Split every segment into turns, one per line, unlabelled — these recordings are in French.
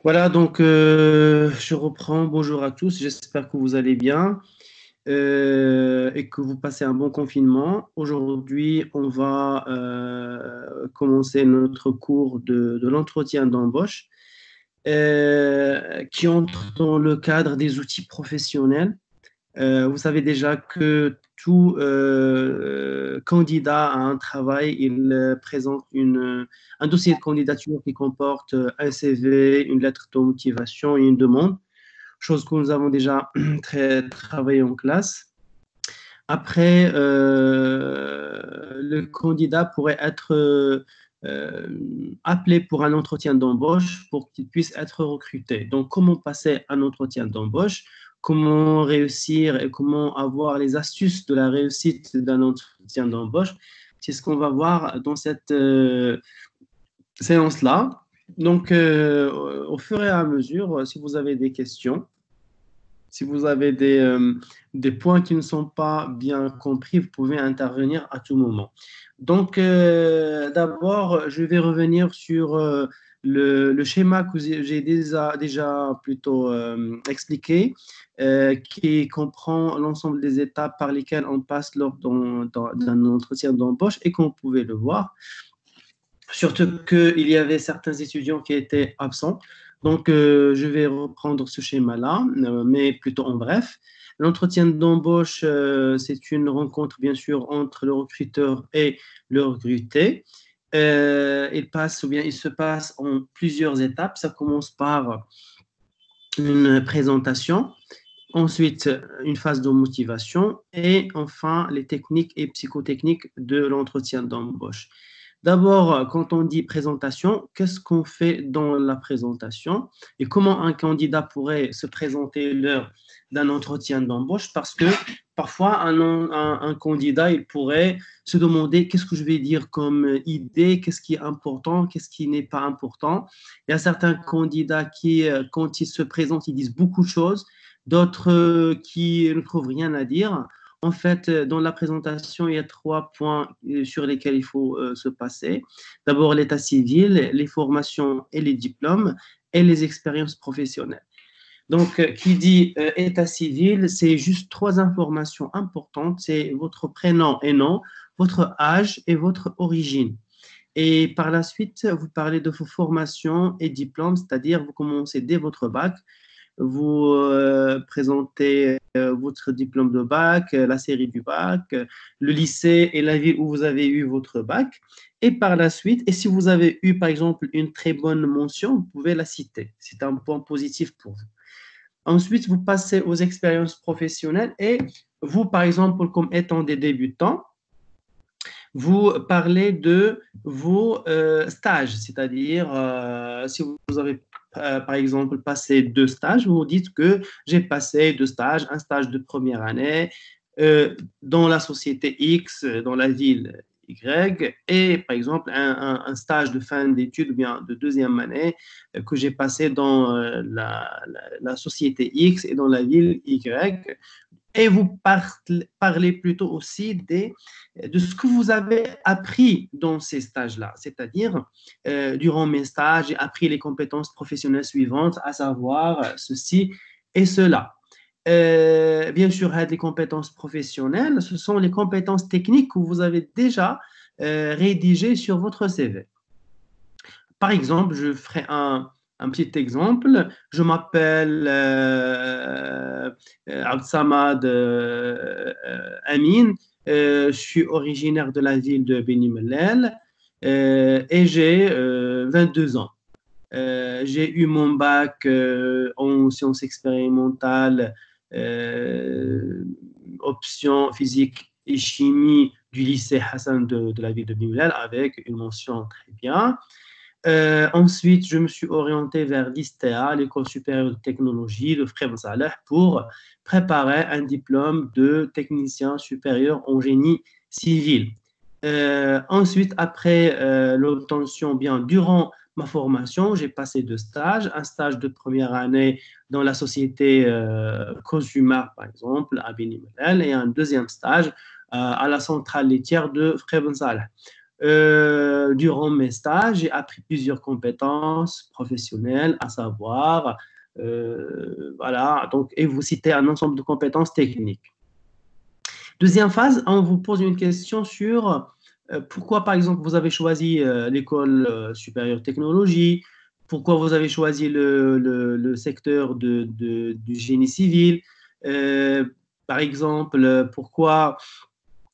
Voilà, donc je reprends. Bonjour à tous, j'espère que vous allez bien et que vous passez un bon confinement. Aujourd'hui, on va commencer notre cours de l'entretien d'embauche qui entre dans le cadre des outils professionnels. Vous savez déjà que tout candidat à un travail, il présente un dossier de candidature qui comporte un CV, une lettre de motivation et une demande, chose que nous avons déjà travaillé en classe. Après, le candidat pourrait être appelé pour un entretien d'embauche pour qu'il puisse être recruté. Donc, comment passer un entretien d'embauche, comment réussir et comment avoir les astuces de la réussite d'un entretien d'embauche, c'est ce qu'on va voir dans cette séance-là. Donc, au fur et à mesure, si vous avez des questions, si vous avez des points qui ne sont pas bien compris, vous pouvez intervenir à tout moment. Donc, d'abord, je vais revenir sur le schéma que j'ai déjà plutôt expliqué, qui comprend l'ensemble des étapes par lesquelles on passe lors d'un entretien d'embauche et qu'on pouvait le voir. Surtout qu'il y avait certains étudiants qui étaient absents. Donc, je vais reprendre ce schéma-là, mais plutôt en bref. L'entretien d'embauche, c'est une rencontre, bien sûr, entre le recruteur et le recruté. Il se passe en plusieurs étapes. Ça commence par une présentation, ensuite une phase de motivation et enfin les techniques et psychotechniques de l'entretien d'embauche. D'abord, quand on dit présentation, qu'est-ce qu'on fait dans la présentation et comment un candidat pourrait se présenter lors d'un entretien d'embauche? Parce que parfois, un candidat, il pourrait se demander qu'est-ce que je vais dire comme idée, qu'est-ce qui est important, qu'est-ce qui n'est pas important. Il y a certains candidats qui, quand ils se présentent, ils disent beaucoup de choses, d'autres qui ne trouvent rien à dire. En fait, dans la présentation, il y a trois points sur lesquels il faut se passer. D'abord, l'état civil, les formations et les diplômes et les expériences professionnelles. Donc, qui dit état civil, c'est juste trois informations importantes. C'est votre prénom et nom, votre âge et votre origine. Et par la suite, vous parlez de vos formations et diplômes, c'est-à-dire vous commencez dès votre bac, vous présentez votre diplôme de bac, la série du bac, le lycée et la ville où vous avez eu votre bac. Et par la suite, et si vous avez eu par exemple une très bonne mention, vous pouvez la citer. C'est un point positif pour vous. Ensuite, vous passez aux expériences professionnelles et vous, par exemple, comme étant des débutants, vous parlez de vos stages, c'est-à-dire si vous avez par exemple passé deux stages, vous dites que j'ai passé deux stages, un stage de première année dans la société X, dans la ville Y, et par exemple un stage de fin d'études ou bien de deuxième année que j'ai passé dans la société X et dans la ville Y. Et vous parlez plutôt aussi de ce que vous avez appris dans ces stages-là. C'est-à-dire, durant mes stages, j'ai appris les compétences professionnelles suivantes, à savoir ceci et cela. Bien sûr, les compétences professionnelles, ce sont les compétences techniques que vous avez déjà rédigées sur votre CV. Par exemple, je ferai un petit exemple. Je m'appelle Abdsamad Amin. Je suis originaire de la ville de Beni Mellel et j'ai 22 ans. J'ai eu mon bac en sciences expérimentales, option physique et chimie du lycée Hassan de la ville de Beni Mellel avec une mention très bien. Ensuite, je me suis orienté vers l'ISTEA, l'École supérieure de technologie de Frère Saleh, pour préparer un diplôme de technicien supérieur en génie civil. Ensuite, après l'obtention, bien durant ma formation, j'ai passé deux stages, un stage de première année dans la société Cosumar, par exemple, à Beni Mellel, et un deuxième stage à la centrale laitière de Frère Saleh. Durant mes stages, j'ai appris plusieurs compétences professionnelles, à savoir, voilà, donc, et vous citez un ensemble de compétences techniques. Deuxième phase, on vous pose une question sur pourquoi, par exemple, vous avez choisi l'école supérieure technologie, pourquoi vous avez choisi le secteur du génie civil, euh, par exemple, pourquoi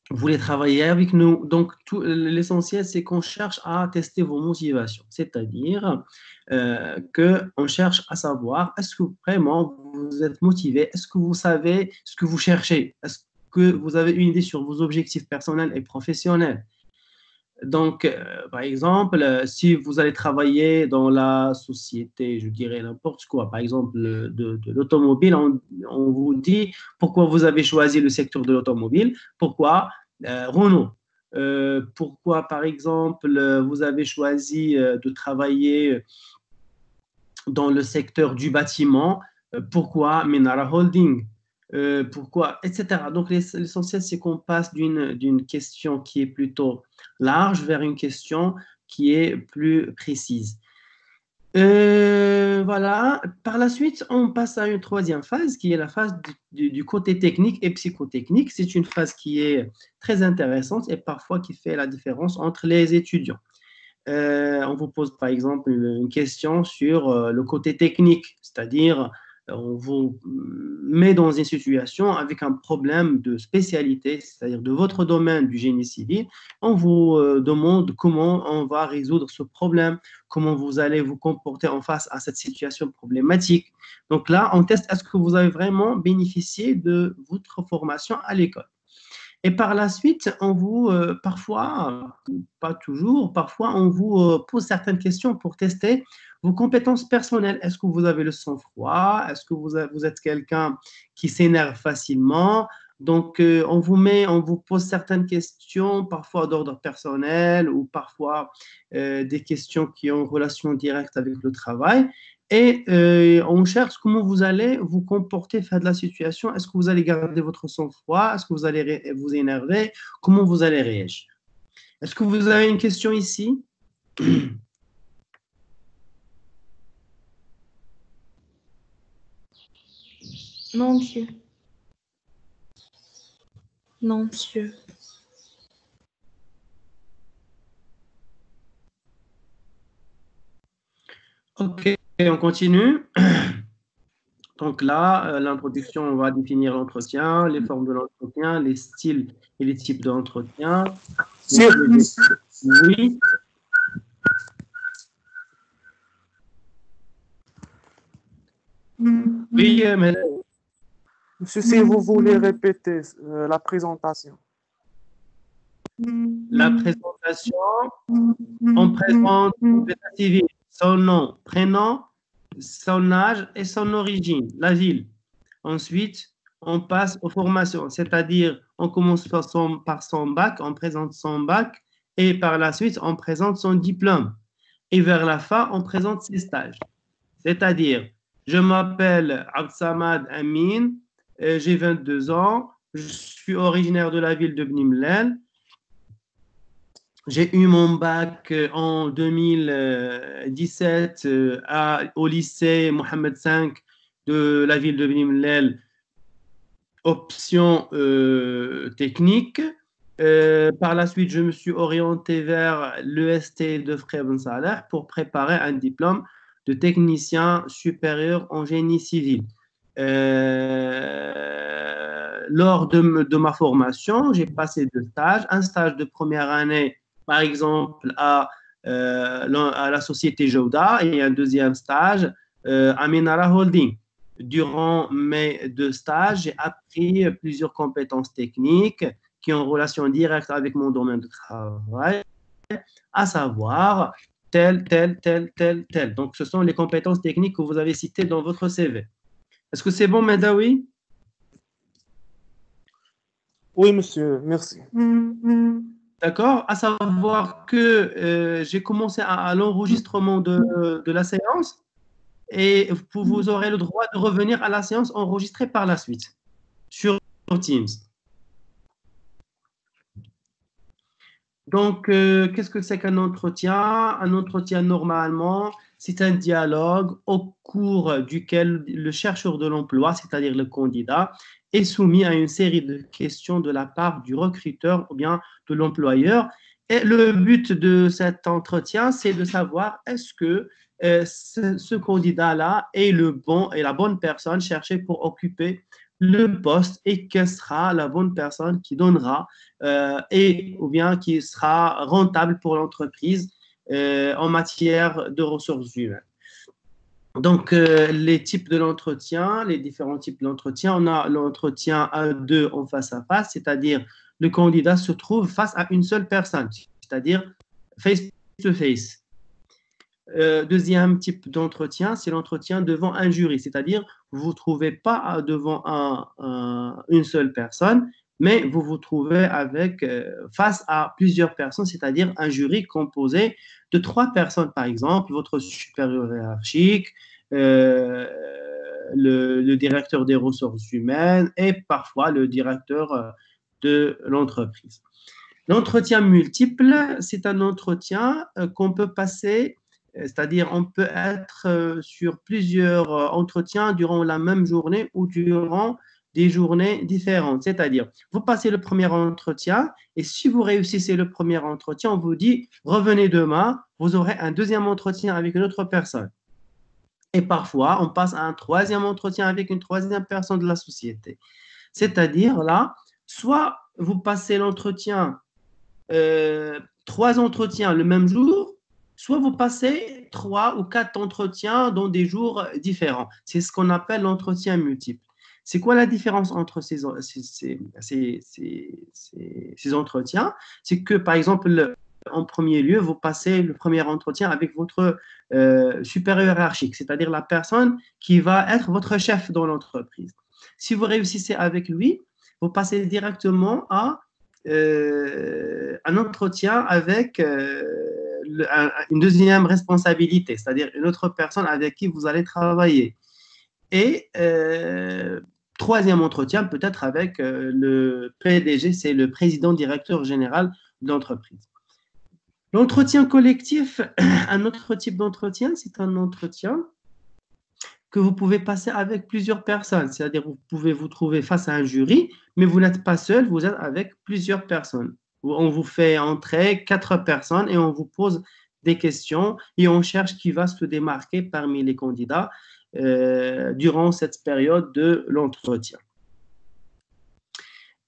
vous voulez travailler avec nous. Donc, l'essentiel, c'est qu'on cherche à tester vos motivations, c'est-à-dire qu'on cherche à savoir est-ce que vraiment vous êtes motivé, est-ce que vous savez ce que vous cherchez, est-ce que vous avez une idée sur vos objectifs personnels et professionnels. Donc, par exemple, si vous allez travailler dans la société, je dirais n'importe quoi, par exemple de l'automobile, on vous dit pourquoi vous avez choisi le secteur de l'automobile, pourquoi Renault, pourquoi par exemple vous avez choisi de travailler dans le secteur du bâtiment, pourquoi Minara Holding, pourquoi, etc. Donc, l'essentiel, c'est qu'on passe d'une question qui est plutôt large vers une question qui est plus précise. Voilà. Par la suite, on passe à une troisième phase qui est la phase du côté technique et psychotechnique. C'est une phase qui est très intéressante et parfois qui fait la différence entre les étudiants. On vous pose par exemple une question sur le côté technique, c'est-à-dire on vous met dans une situation avec un problème de spécialité, c'est-à-dire de votre domaine du génie civil. On vous demande comment on va résoudre ce problème, comment vous allez vous comporter en face à cette situation problématique. Donc là, on teste est-ce que vous avez vraiment bénéficié de votre formation à l'école. Et par la suite, on vous, parfois, pas toujours, parfois, on vous pose certaines questions pour tester vos compétences personnelles. Est-ce que vous avez le sang-froid? Est-ce que vous êtes quelqu'un qui s'énerve facilement? Donc, on vous pose certaines questions, parfois d'ordre personnel ou parfois des questions qui ont relation directe avec le travail. Et on cherche comment vous allez vous comporter face à la situation. Est-ce que vous allez garder votre sang-froid? Est-ce que vous allez vous énerver? Comment vous allez réagir? Est-ce que vous avez une question ici?
Non, monsieur. Non, monsieur.
Ok, on continue. Donc là, l'introduction, on va définir l'entretien, les formes de l'entretien, les styles et les types d'entretien. Oui. Oui, mais
Monsieur, si vous voulez répéter la présentation.
la présentation, on présente l'état civil, son nom, prénom, son âge et son origine, la ville. Ensuite, on passe aux formations, c'est-à-dire on commence par son bac, on présente son bac et par la suite, on présente son diplôme. Et vers la fin, on présente ses stages. C'est-à-dire, je m'appelle Abdsamad Amin, j'ai 22 ans, je suis originaire de la ville de Bni Mellal. J'ai eu mon bac en 2017 au lycée Mohamed V de la ville de Bni Mellal, option technique. Par la suite, je me suis orienté vers l'EST de Frère Ben Salah pour préparer un diplôme de technicien supérieur en génie civil. Lors de ma formation, j'ai passé deux stages. Un stage de première année, par exemple, à la société Jouda et un deuxième stage à Minara Holding. Durant mes deux stages, j'ai appris plusieurs compétences techniques qui ont relation directe avec mon domaine de travail, à savoir tel, tel, tel, tel, tel. Donc, ce sont les compétences techniques que vous avez citées dans votre CV. Est-ce que c'est bon, Medawi?
Oui, monsieur, merci.
D'accord. À savoir que j'ai commencé à l'enregistrement de la séance et vous aurez le droit de revenir à la séance enregistrée par la suite sur Teams. Donc, qu'est-ce que c'est qu'un entretien? Un entretien, normalement, c'est un dialogue au cours duquel le chercheur de l'emploi, c'est-à-dire le candidat, est soumis à une série de questions de la part du recruteur ou bien de l'employeur. Et le but de cet entretien, c'est de savoir est-ce que ce candidat-là est la bonne personne cherchée pour occuper le poste et quelle sera la bonne personne qui donnera ou bien qui sera rentable pour l'entreprise en matière de ressources humaines. Donc, les types de l'entretien, les différents types d'entretien, on a l'entretien à deux en face à face, c'est-à-dire le candidat se trouve face à une seule personne, c'est-à-dire face to face. Deuxième type d'entretien, c'est l'entretien devant un jury, c'est-à-dire vous ne vous trouvez pas devant une seule personne, mais vous vous trouvez face à plusieurs personnes, c'est-à-dire un jury composé de 3 personnes, par exemple, votre supérieur hiérarchique, euh, le directeur des ressources humaines et parfois le directeur de l'entreprise. L'entretien multiple, c'est un entretien qu'on peut passer, c'est-à-dire on peut être sur plusieurs entretiens durant la même journée ou durant des journées différentes. C'est-à-dire, vous passez le premier entretien et si vous réussissez le premier entretien, on vous dit, revenez demain, vous aurez un deuxième entretien avec une autre personne. Et parfois, on passe à un troisième entretien avec une troisième personne de la société. C'est-à-dire, là, soit vous passez l'entretien 3 entretiens le même jour, soit vous passez 3 ou 4 entretiens dans des jours différents. C'est ce qu'on appelle l'entretien multiple. C'est quoi la différence entre ces entretiens? C'est que, par exemple, en premier lieu, vous passez le premier entretien avec votre supérieur hiérarchique, c'est-à-dire la personne qui va être votre chef dans l'entreprise. Si vous réussissez avec lui, vous passez directement à un entretien avec une deuxième responsabilité, c'est-à-dire une autre personne avec qui vous allez travailler. Et troisième entretien, peut-être avec le PDG, c'est le président directeur général de l'entreprise. L'entretien collectif, un autre type d'entretien, c'est un entretien que vous pouvez passer avec plusieurs personnes. C'est-à-dire, vous pouvez vous trouver face à un jury, mais vous n'êtes pas seul, vous êtes avec plusieurs personnes. On vous fait entrer 4 personnes et on vous pose des questions et on cherche qui va se démarquer parmi les candidats durant cette période de l'entretien.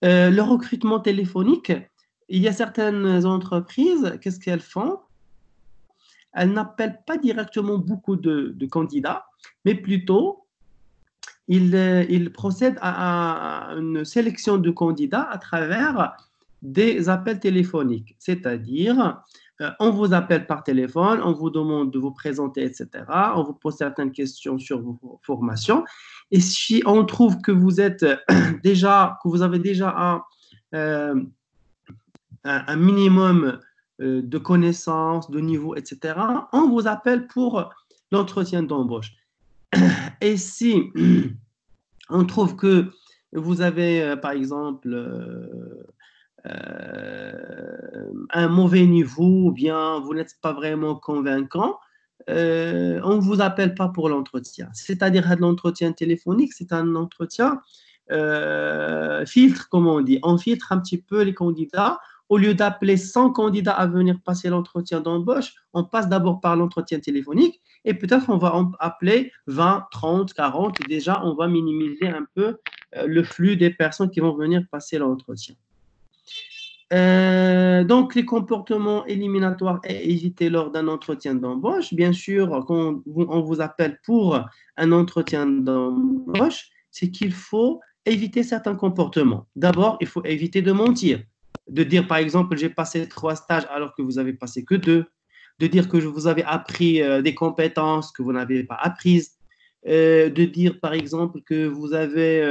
Le recrutement téléphonique, il y a certaines entreprises, qu'est-ce qu'elles font? Elles n'appellent pas directement beaucoup de candidats, mais plutôt, ils procèdent à une sélection de candidats à travers des appels téléphoniques. C'est-à-dire, on vous appelle par téléphone, on vous demande de vous présenter, etc. On vous pose certaines questions sur vos formations. Et si on trouve que vous êtes que vous avez déjà un minimum de connaissances, de niveau, etc., on vous appelle pour l'entretien d'embauche. Et si on trouve que vous avez, par exemple, un mauvais niveau ou bien vous n'êtes pas vraiment convaincant, on ne vous appelle pas pour l'entretien. C'est-à-dire l'entretien téléphonique, c'est un entretien filtre, comme on dit. On filtre un petit peu les candidats. Au lieu d'appeler 100 candidats à venir passer l'entretien d'embauche, on passe d'abord par l'entretien téléphonique et peut-être on va appeler 20, 30, 40. Déjà, on va minimiser un peu le flux des personnes qui vont venir passer l'entretien. Donc, les comportements éliminatoires à éviter lors d'un entretien d'embauche. Bien sûr, quand on vous appelle pour un entretien d'embauche, c'est qu'il faut éviter certains comportements. D'abord, il faut éviter de mentir. De dire, par exemple, j'ai passé 3 stages alors que vous n'avez passé que 2. De dire que vous avez appris des compétences que vous n'avez pas apprises. De dire, par exemple, que vous avez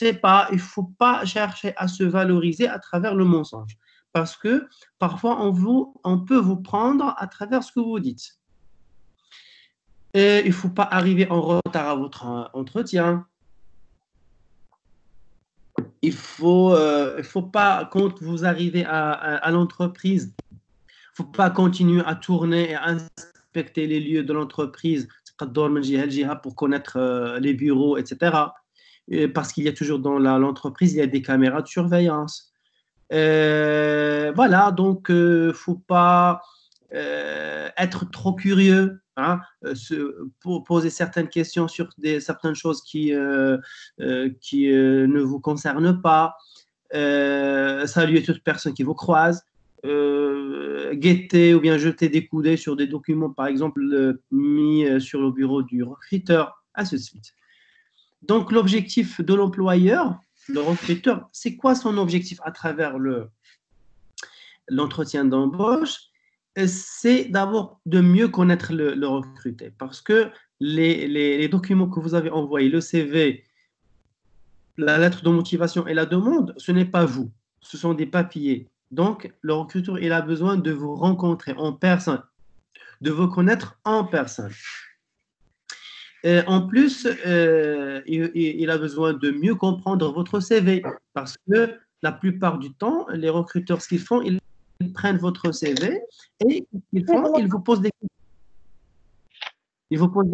il ne faut pas chercher à se valoriser à travers le mensonge. Parce que parfois, on peut vous prendre à travers ce que vous dites. Et il ne faut pas arriver en retard à votre entretien. il faut pas, quand vous arrivez à l'entreprise, il ne faut pas continuer à tourner et à inspecter les lieux de l'entreprise pour connaître les bureaux, etc. Parce qu'il y a toujours dans l'entreprise, il y a des caméras de surveillance. Voilà, donc il ne faut pas être trop curieux, hein, pour poser certaines questions sur certaines choses qui ne vous concernent pas. Saluer toute personne qui vous croise. Guetter ou bien jeter des coups d'œil sur des documents, par exemple, mis sur le bureau du recruteur, ainsi de suite. Donc, l'objectif de l'employeur, le recruteur, c'est quoi son objectif à travers l'entretien d'embauche? C'est d'abord de mieux connaître le recruté, parce que les documents que vous avez envoyés, le CV, la lettre de motivation et la demande, ce n'est pas vous, ce sont des papiers. Donc, le recruteur, il a besoin de vous rencontrer en personne, de vous connaître en personne. En plus, il a besoin de mieux comprendre votre CV, parce que la plupart du temps, les recruteurs, ce qu'ils font, ils prennent votre CV et ils vous posent des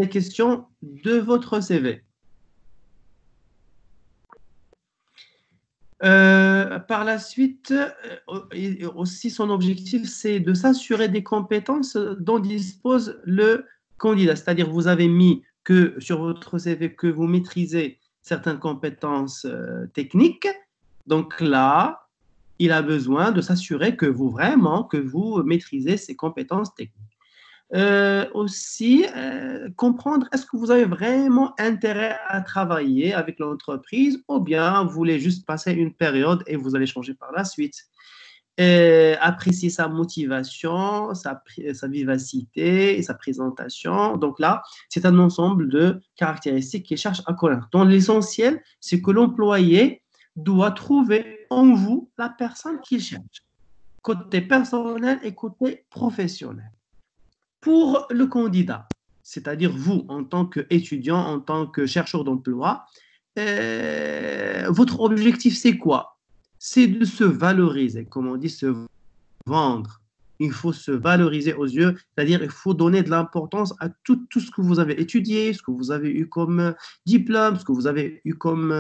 questions de votre CV. Par la suite, aussi son objectif, c'est de s'assurer des compétences dont dispose le candidat. C'est-à-dire, vous avez mis que sur votre CV que vous maîtrisez certaines compétences techniques. Donc là, il a besoin de s'assurer que vous maîtrisez ces compétences techniques. Aussi, comprendre est-ce que vous avez vraiment intérêt à travailler avec l'entreprise ou bien vous voulez juste passer une période et vous allez changer par la suite. Apprécier sa motivation, sa vivacité et sa présentation. Donc là, c'est un ensemble de caractéristiques qu'il cherche à connaître. Donc l'essentiel, c'est que l'employé doit trouver en vous la personne qu'il cherche, côté personnel et côté professionnel. Pour le candidat, c'est-à-dire vous en tant qu'étudiant, en tant que chercheur d'emploi, votre objectif, c'est quoi? C'est de se valoriser, comme on dit, se vendre. Il faut se valoriser aux yeux, c'est-à-dire il faut donner de l'importance à tout ce que vous avez étudié, ce que vous avez eu comme diplôme, ce que vous avez eu comme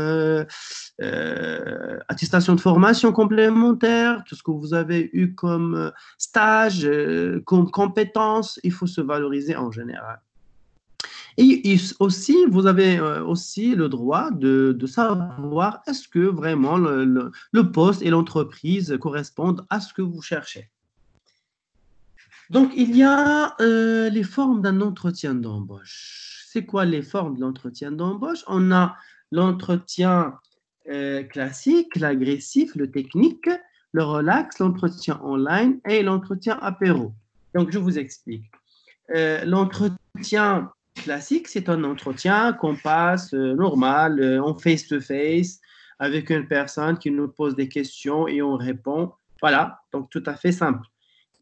attestation de formation complémentaire, tout ce que vous avez eu comme stage, comme compétences. Il faut se valoriser en général. Et aussi, vous avez aussi le droit de savoir est-ce que vraiment le poste et l'entreprise correspondent à ce que vous cherchez. Donc, il y a les formes d'un entretien d'embauche. C'est quoi les formes de l'entretien d'embauche? On a l'entretien classique, l'agressif, le technique, le relax, l'entretien online et l'entretien apéro. Donc, je vous explique. L'entretien classique, c'est un entretien qu'on passe normal, en face-to-face, avec une personne qui nous pose des questions et on répond. Voilà, donc tout à fait simple.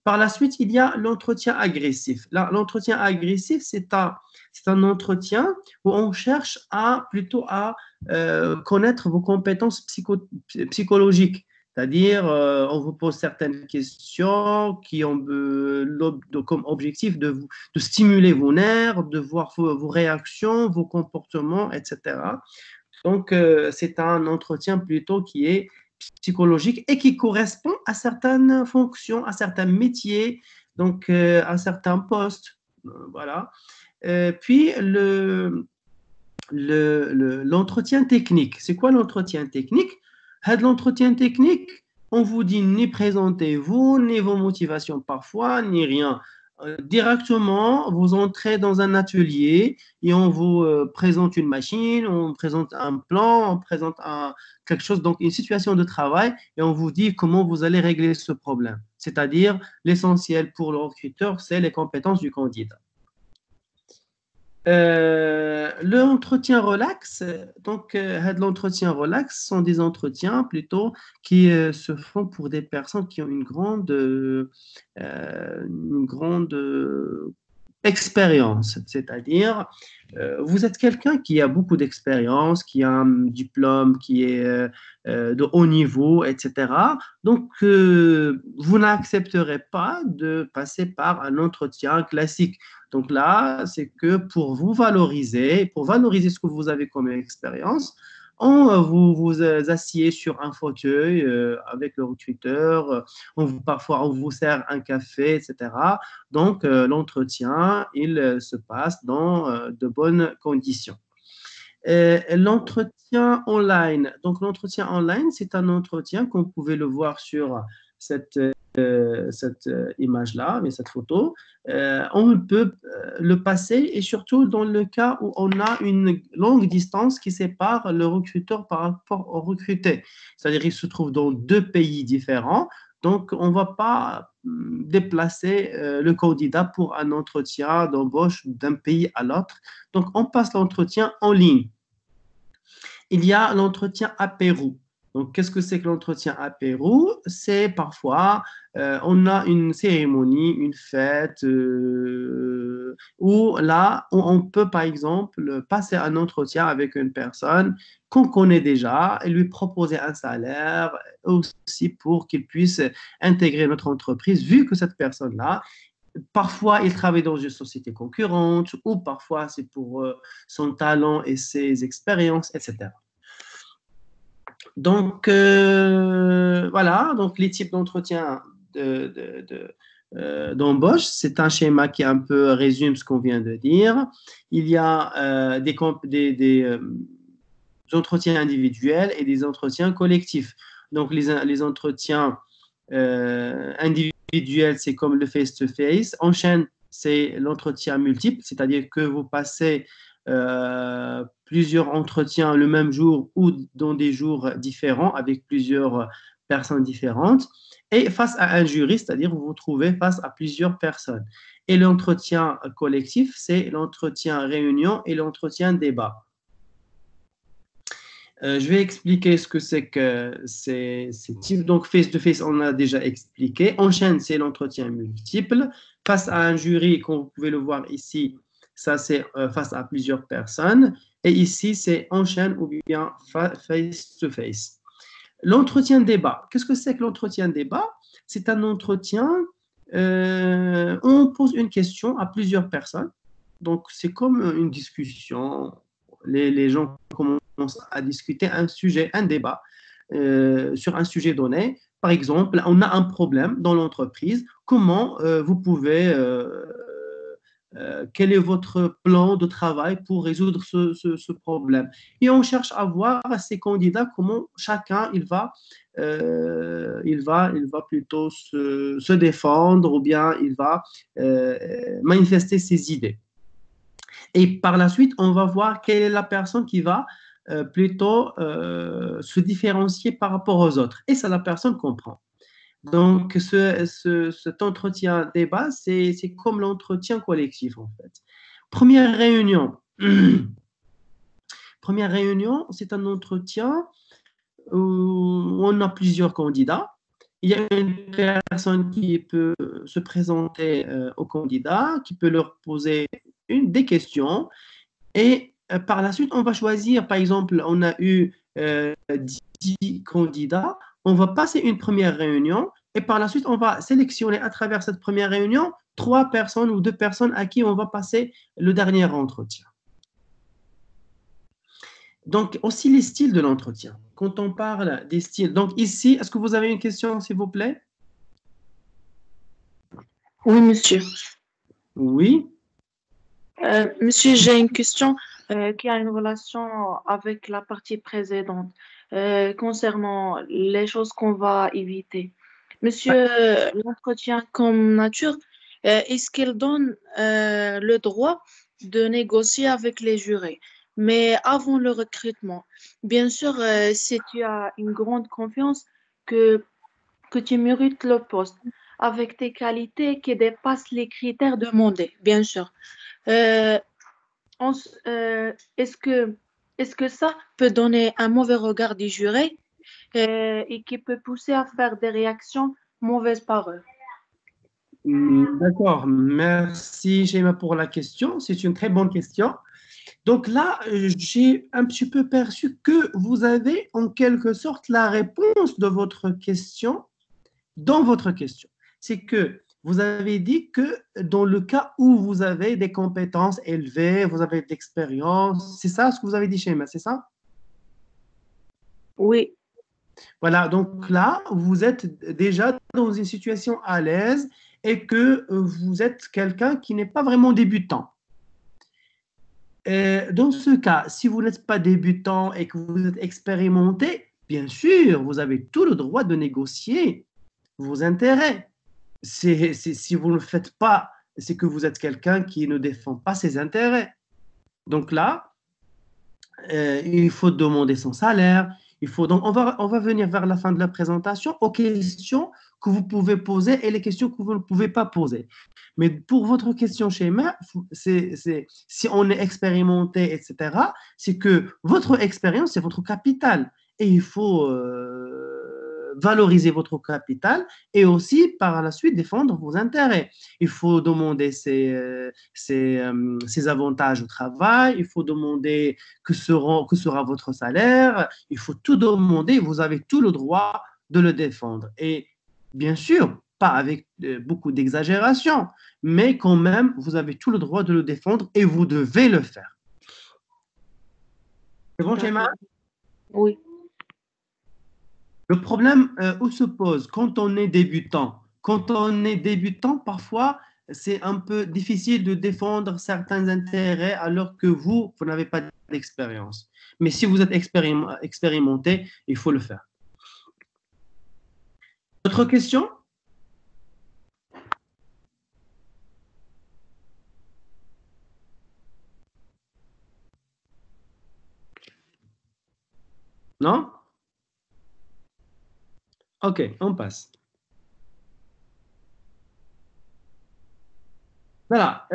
Par la suite, il y a l'entretien agressif. L'entretien agressif, c'est un entretien où on cherche plutôt à connaître vos compétences psychologiques. C'est-à-dire, on vous pose certaines questions qui ont comme objectif de stimuler vos nerfs, de voir vos réactions, vos comportements, etc. Donc, c'est un entretien plutôt qui est psychologique et qui correspond à certaines fonctions, à certains métiers, donc à certains postes. Voilà. Puis, l'entretien technique. C'est quoi l'entretien technique? L'entretien technique, on vous dit ni présentez-vous, ni vos motivations parfois, ni rien. Directement, vous entrez dans un atelier et on vous présente une machine, on présente un plan, on présente quelque chose, donc une situation de travail, et on vous dit comment vous allez régler ce problème. C'est-à-dire, l'essentiel pour le recruteur, c'est les compétences du candidat. L'entretien relax, donc l'entretien relax sont des entretiens plutôt qui se font pour des personnes qui ont une grande expérience, c'est-à-dire vous êtes quelqu'un qui a beaucoup d'expérience, qui a un diplôme qui est de haut niveau, etc. Donc, vous n'accepterez pas de passer par un entretien classique. Donc là, c'est que pour valoriser ce que vous avez comme expérience, vous vous asseyez sur un fauteuil avec le recruteur, parfois on vous sert un café, etc. Donc l'entretien, il se passe dans de bonnes conditions. L'entretien online. Donc, l'entretien online, c'est un entretien, comme vous pouvez le voir sur cette, cette image-là, mais cette photo. On peut le passer et surtout dans le cas où on a une longue distance qui sépare le recruteur par rapport au recruté. C'est-à-dire qu'il se trouve dans deux pays différents. Donc, on ne va pas déplacer le candidat pour un entretien d'embauche d'un pays à l'autre. Donc, on passe l'entretien en ligne. Il y a l'entretien apéro. Donc, qu'est-ce que c'est que l'entretien apéro? C'est parfois, on a une cérémonie, une fête, où là, on peut, par exemple, passer un entretien avec une personne qu'on connaît déjà et lui proposer un salaire aussi pour qu'il puisse intégrer notre entreprise, vu que cette personne-là, parfois, il travaille dans une société concurrente ou parfois c'est pour son talent et ses expériences, etc. Donc, voilà, donc les types d'entretien d'embauche, c'est un schéma qui un peu résume ce qu'on vient de dire. Il y a des entretiens individuels et des entretiens collectifs. Donc, les entretiens individuels, c'est comme le face-to-face. En chaîne, c'est l'entretien multiple, c'est-à-dire que vous passez plusieurs entretiens le même jour ou dans des jours différents avec plusieurs personnes différentes. Et face à un jury, c'est-à-dire vous vous trouvez face à plusieurs personnes. Et l'entretien collectif, c'est l'entretien réunion et l'entretien débat. Je vais expliquer ce que c'est que ces types. Donc, face-to-face, on a déjà expliqué. En chaîne, c'est l'entretien multiple. Face à un jury, comme vous pouvez le voir ici, ça, c'est face à plusieurs personnes. Et ici, c'est en chaîne ou bien face-to-face. L'entretien débat. Qu'est-ce que c'est que l'entretien débat? C'est un entretien, on pose une question à plusieurs personnes. Donc, c'est comme une discussion. Les gens commencent à discuter un sujet, un débat sur un sujet donné. Par exemple, on a un problème dans l'entreprise. Comment vous pouvez, quel est votre plan de travail pour résoudre ce problème? Et on cherche à voir ces candidats comment chacun il va plutôt se défendre ou bien il va manifester ses idées. Et par la suite, on va voir quelle est la personne qui va plutôt se différencier par rapport aux autres. Et ça, la personne comprend. Donc, cet entretien débat, c'est comme l'entretien collectif, en fait. Première réunion. Première réunion, c'est un entretien où on a plusieurs candidats. Il y a une personne qui peut se présenter aux candidats, qui peut leur poser des questions. Et par la suite, on va choisir, par exemple, on a eu 10 candidats, on va passer une première réunion et par la suite, on va sélectionner à travers cette première réunion 3 personnes ou 2 personnes à qui on va passer le dernier entretien. Donc, aussi les styles de l'entretien. Quand on parle des styles, donc ici, est-ce que vous avez une question, s'il vous plaît?
Oui, monsieur.
Oui.
Monsieur, j'ai une question qui a une relation avec la partie précédente concernant les choses qu'on va éviter. Monsieur, l'entretien comme nature, est-ce qu'il donne le droit de négocier avec les jurés? Mais avant le recrutement, bien sûr, si tu as une grande confiance que tu mérites le poste avec tes qualités qui dépassent les critères demandés, bien sûr. Euh, est-ce que ça peut donner un mauvais regard des jurés et qui peut pousser à faire des réactions mauvaises par eux?
D'accord, merci Sheima pour la question. C'est une très bonne question. Donc là, j'ai un petit peu perçu que vous avez en quelque sorte la réponse de votre question dans votre question. C'est que vous avez dit que dans le cas où vous avez des compétences élevées, vous avez de l'expérience, c'est ça ce que vous avez dit, Sheima, c'est ça?
Oui,
Voilà, donc là, vous êtes déjà dans une situation à l'aise et que vous êtes quelqu'un qui n'est pas vraiment débutant. Dans ce cas, si vous n'êtes pas débutant et que vous êtes expérimenté, bien sûr, vous avez tout le droit de négocier vos intérêts. Si vous ne le faites pas, c'est que vous êtes quelqu'un qui ne défend pas ses intérêts. Donc là, il faut demander son salaire. Donc on va venir vers la fin de la présentation aux questions que vous pouvez poser et les questions que vous ne pouvez pas poser. Mais pour votre question schéma, si on est expérimenté, etc., c'est que votre expérience, c'est votre capital. Et il faut valoriser votre capital et aussi par la suite défendre vos intérêts. Il faut demander ses avantages au travail, il faut demander que sera votre salaire, il faut tout demander, vous avez tout le droit de le défendre. Et bien sûr, pas avec beaucoup d'exagération, mais quand même, vous avez tout le droit de le défendre et vous devez le faire. C'est bon, Shema?
d'accord. Oui.
Le problème où se pose quand on est débutant? Quand on est débutant, parfois, c'est un peu difficile de défendre certains intérêts alors que vous n'avez pas d'expérience. Mais si vous êtes expérimenté, il faut le faire. Autre question? Non? Ok, on passe. Voilà.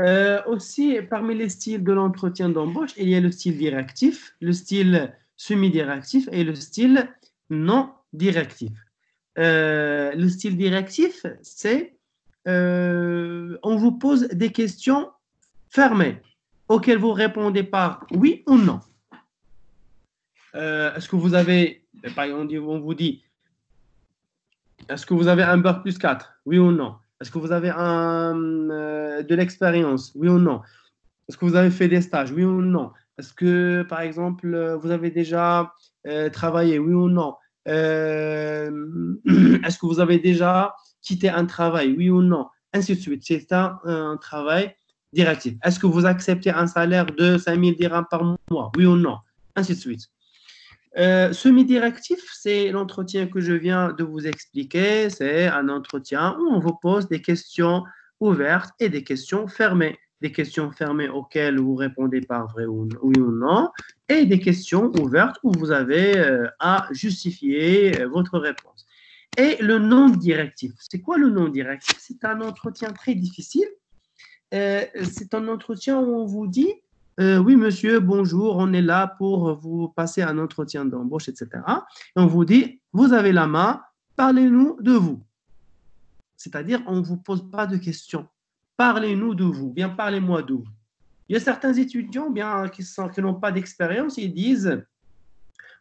Aussi, parmi les styles de l'entretien d'embauche, il y a le style directif, le style semi-directif et le style non directif. Le style directif, c'est on vous pose des questions fermées auxquelles vous répondez par oui ou non. Est-ce que vous avez, par exemple, on vous dit, est-ce que vous avez un bac plus 4? Oui ou non? Est-ce que vous avez de l'expérience? Oui ou non? Est-ce que vous avez fait des stages? Oui ou non? Est-ce que, par exemple, vous avez déjà travaillé? Oui ou non? Est-ce que vous avez déjà quitté un travail? Oui ou non? Ainsi de suite. C'est un travail directif. Est-ce que vous acceptez un salaire de 5000 dirhams par mois? Oui ou non? Ainsi de suite. Semi-directif, c'est l'entretien que je viens de vous expliquer. C'est un entretien où on vous pose des questions ouvertes et des questions fermées. Des questions fermées auxquelles vous répondez par vrai ou oui ou non, et des questions ouvertes où vous avez à justifier votre réponse. Et le non directif, c'est quoi le non directif? C'est un entretien très difficile. C'est un entretien où on vous dit oui, monsieur, bonjour, on est là pour vous passer un entretien d'embauche, etc. Et on vous dit, vous avez la main, parlez-nous de vous. C'est-à-dire, on ne vous pose pas de questions. Parlez-nous de vous, bien parlez-moi de vous. Il y a certains étudiants bien, qui n'ont pas d'expérience, ils disent,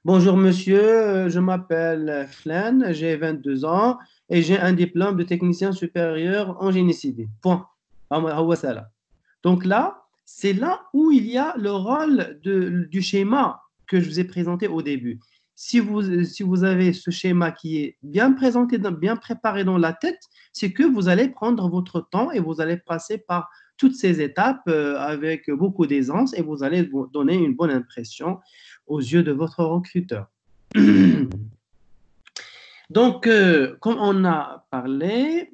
bonjour monsieur, je m'appelle Flan, j'ai 22 ans et j'ai un diplôme de technicien supérieur en génie civil. Point. Donc là, c'est là où il y a le rôle du schéma que je vous ai présenté au début. Si vous avez ce schéma qui est bien présenté, bien préparé dans la tête, c'est que vous allez prendre votre temps et vous allez passer par toutes ces étapes avec beaucoup d'aisance et vous allez vous donner une bonne impression aux yeux de votre recruteur. Donc, comme on a parlé,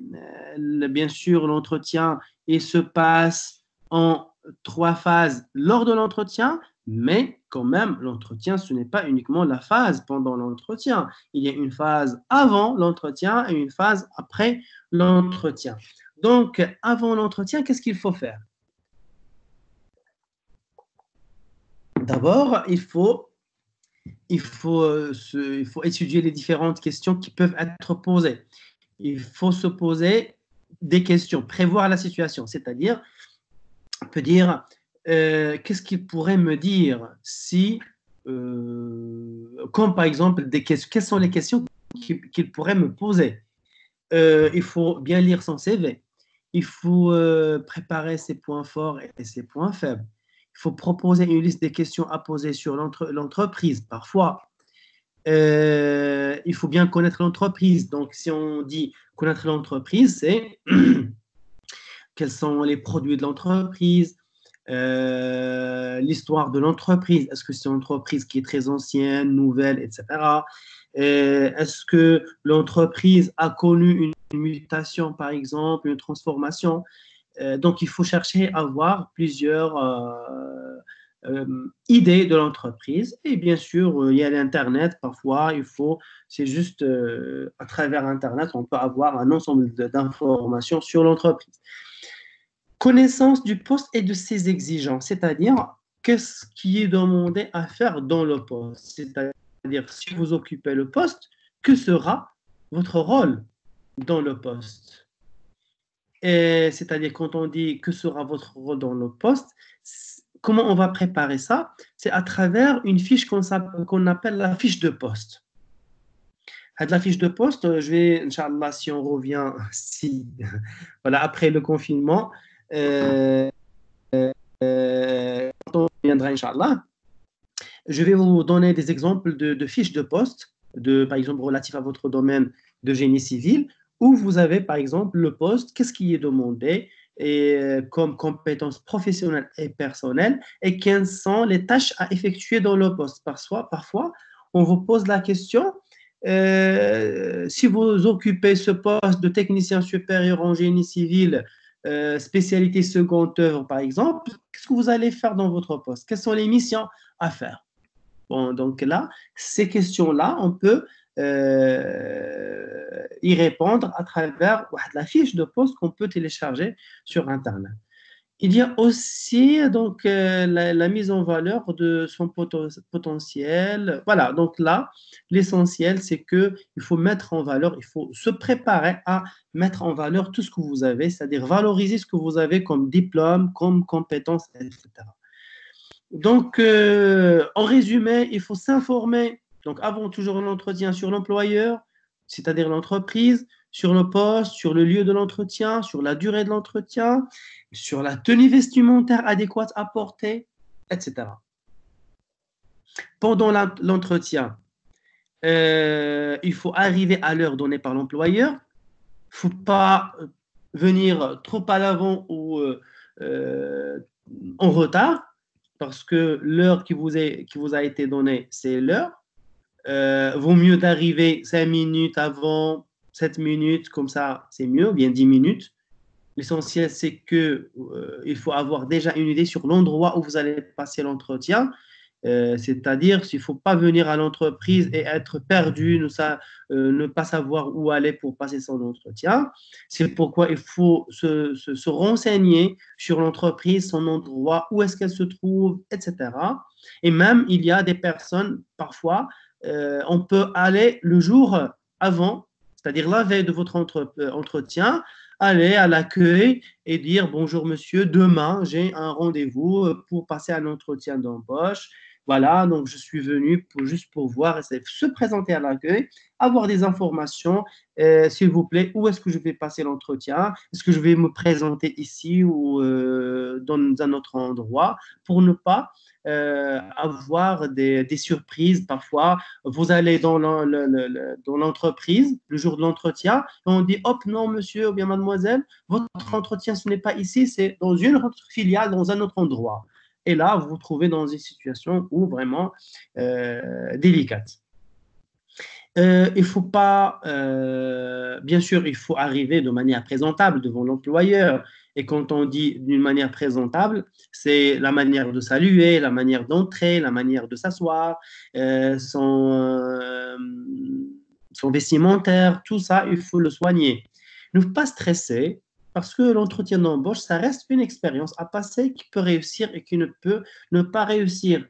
bien sûr, l'entretien, il se passe en 3 phases lors de l'entretien, mais quand même, l'entretien, ce n'est pas uniquement la phase pendant l'entretien. Il y a une phase avant l'entretien et une phase après l'entretien. Donc, avant l'entretien, qu'est-ce qu'il faut faire? D'abord, il faut étudier les différentes questions qui peuvent être posées. Il faut se poser des questions, prévoir la situation, c'est-à-dire, on peut dire, qu'est-ce qu'il pourrait me dire si, comme par exemple, quelles sont les questions qu'il pourrait me poser. Il faut bien lire son CV. Il faut préparer ses points forts et ses points faibles. Il faut proposer une liste des questions à poser sur l'entreprise. Parfois, il faut bien connaître l'entreprise. Donc, si on dit connaître l'entreprise, c'est quels sont les produits de l'entreprise, l'histoire de l'entreprise. Est-ce que c'est une entreprise qui est très ancienne, nouvelle, etc. Est-ce que l'entreprise a connu une mutation, par exemple, une transformation? Donc, il faut chercher à avoir plusieurs idées de l'entreprise. Et bien sûr, il y a l'Internet. Parfois, c'est juste à travers Internet, on peut avoir un ensemble d'informations sur l'entreprise. Connaissance du poste et de ses exigences, c'est-à-dire qu'est-ce qui est demandé à faire dans le poste. C'est-à-dire, si vous occupez le poste, que sera votre rôle dans le poste? Et c'est-à-dire, quand on dit que sera votre rôle dans le poste, comment on va préparer ça? C'est à travers une fiche qu'on appelle la fiche de poste. La fiche de poste, je vais, Inch'Allah, si on revient, voilà, après le confinement, quand on reviendra, Inch'Allah, je vais vous donner des exemples de fiches de poste, par exemple, relatifs à votre domaine de génie civil, où vous avez, par exemple, le poste, qu'est-ce qui est demandé, et comme compétences professionnelles et personnelles, et quelles sont les tâches à effectuer dans le poste. Parfois on vous pose la question, si vous occupez ce poste de technicien supérieur en génie civil, spécialité seconde œuvre, par exemple, qu'est-ce que vous allez faire dans votre poste? Quelles sont les missions à faire? Bon, donc là, ces questions-là, on peut y répondre à travers la fiche de poste qu'on peut télécharger sur Internet. Il y a aussi donc la mise en valeur de son potentiel. Voilà, donc là, l'essentiel, c'est qu'il faut mettre en valeur, il faut se préparer à mettre en valeur tout ce que vous avez, c'est-à-dire valoriser ce que vous avez comme diplôme, comme compétences, etc. Donc, en résumé, il faut s'informer. Donc, avant toujours l'entretien sur l'employeur, c'est-à-dire l'entreprise, sur le poste, sur le lieu de l'entretien, sur la durée de l'entretien, sur la tenue vestimentaire adéquate à porter, etc. Pendant l'entretien, il faut arriver à l'heure donnée par l'employeur. Il ne faut pas venir trop à l'avant ou en retard, parce que l'heure qui vous a été donnée, c'est l'heure. Vaut mieux d'arriver 5 minutes avant, 7 minutes, comme ça, c'est mieux, bien 10 minutes. L'essentiel, c'est qu'il faut avoir déjà une idée sur l'endroit où vous allez passer l'entretien. C'est-à-dire qu'il ne faut pas venir à l'entreprise et être perdu, ne pas savoir où aller pour passer son entretien. C'est pourquoi il faut se renseigner sur l'entreprise, son endroit, où est-ce qu'elle se trouve, etc. Et même, il y a des personnes, parfois, on peut aller le jour avant, c'est-à-dire la veille de votre entretien, aller à l'accueil et dire bonjour monsieur, demain j'ai un rendez-vous pour passer un entretien d'embauche. Voilà, donc je suis venu juste pour voir, se présenter à l'accueil, avoir des informations, s'il vous plaît, où est-ce que je vais passer l'entretien? Est-ce que je vais me présenter ici ou dans un autre endroit pour ne pas avoir des surprises parfois. Vous allez dans l'entreprise le jour de l'entretien et on dit hop, non, monsieur ou bien mademoiselle, votre entretien, ce n'est pas ici, c'est dans une autre filiale, dans un autre endroit. Et là, vous vous trouvez dans une situation où vraiment délicate. Il ne faut pas, bien sûr, il faut arriver de manière présentable devant l'employeur. Et quand on dit d'une manière présentable, c'est la manière de saluer, la manière d'entrer, la manière de s'asseoir, son vestimentaire, tout ça, il faut le soigner. Ne pas stresser, parce que l'entretien d'embauche, ça reste une expérience à passer qui peut réussir et qui ne peut ne pas réussir.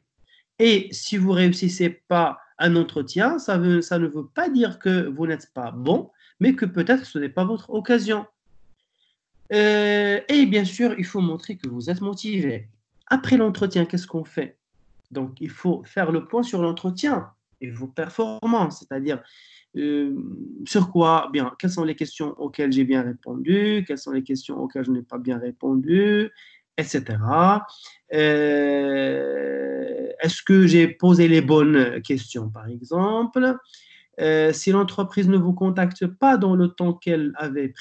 Et si vous ne réussissez pas un entretien, ça ne veut pas dire que vous n'êtes pas bon, mais que peut-être ce n'est pas votre occasion. Et bien sûr, il faut montrer que vous êtes motivé. Après l'entretien, qu'est-ce qu'on fait? Donc, il faut faire le point sur l'entretien et vos performances, c'est-à-dire euh, sur quoi, bien, quelles sont les questions auxquelles j'ai bien répondu, quelles sont les questions auxquelles je n'ai pas bien répondu, etc. Est-ce que j'ai posé les bonnes questions, par exemple? Si l'entreprise ne vous contacte pas dans le temps qu'elle avait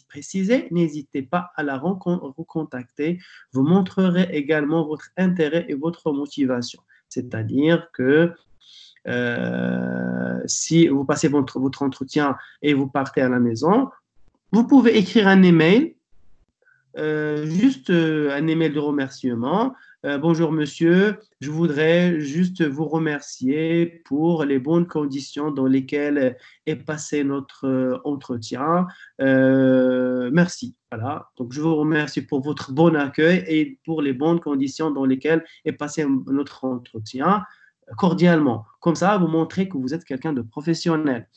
précisé, n'hésitez pas à la recontacter. Vous montrerez également votre intérêt et votre motivation. C'est-à-dire que si vous passez votre entretien et vous partez à la maison, vous pouvez écrire un email, juste un email de remerciement. Bonjour monsieur, je voudrais juste vous remercier pour les bonnes conditions dans lesquelles est passé notre entretien. Merci. Voilà. Donc je vous remercie pour votre bon accueil et pour les bonnes conditions dans lesquelles est passé notre entretien cordialement. Comme ça, vous montrez que vous êtes quelqu'un de professionnel.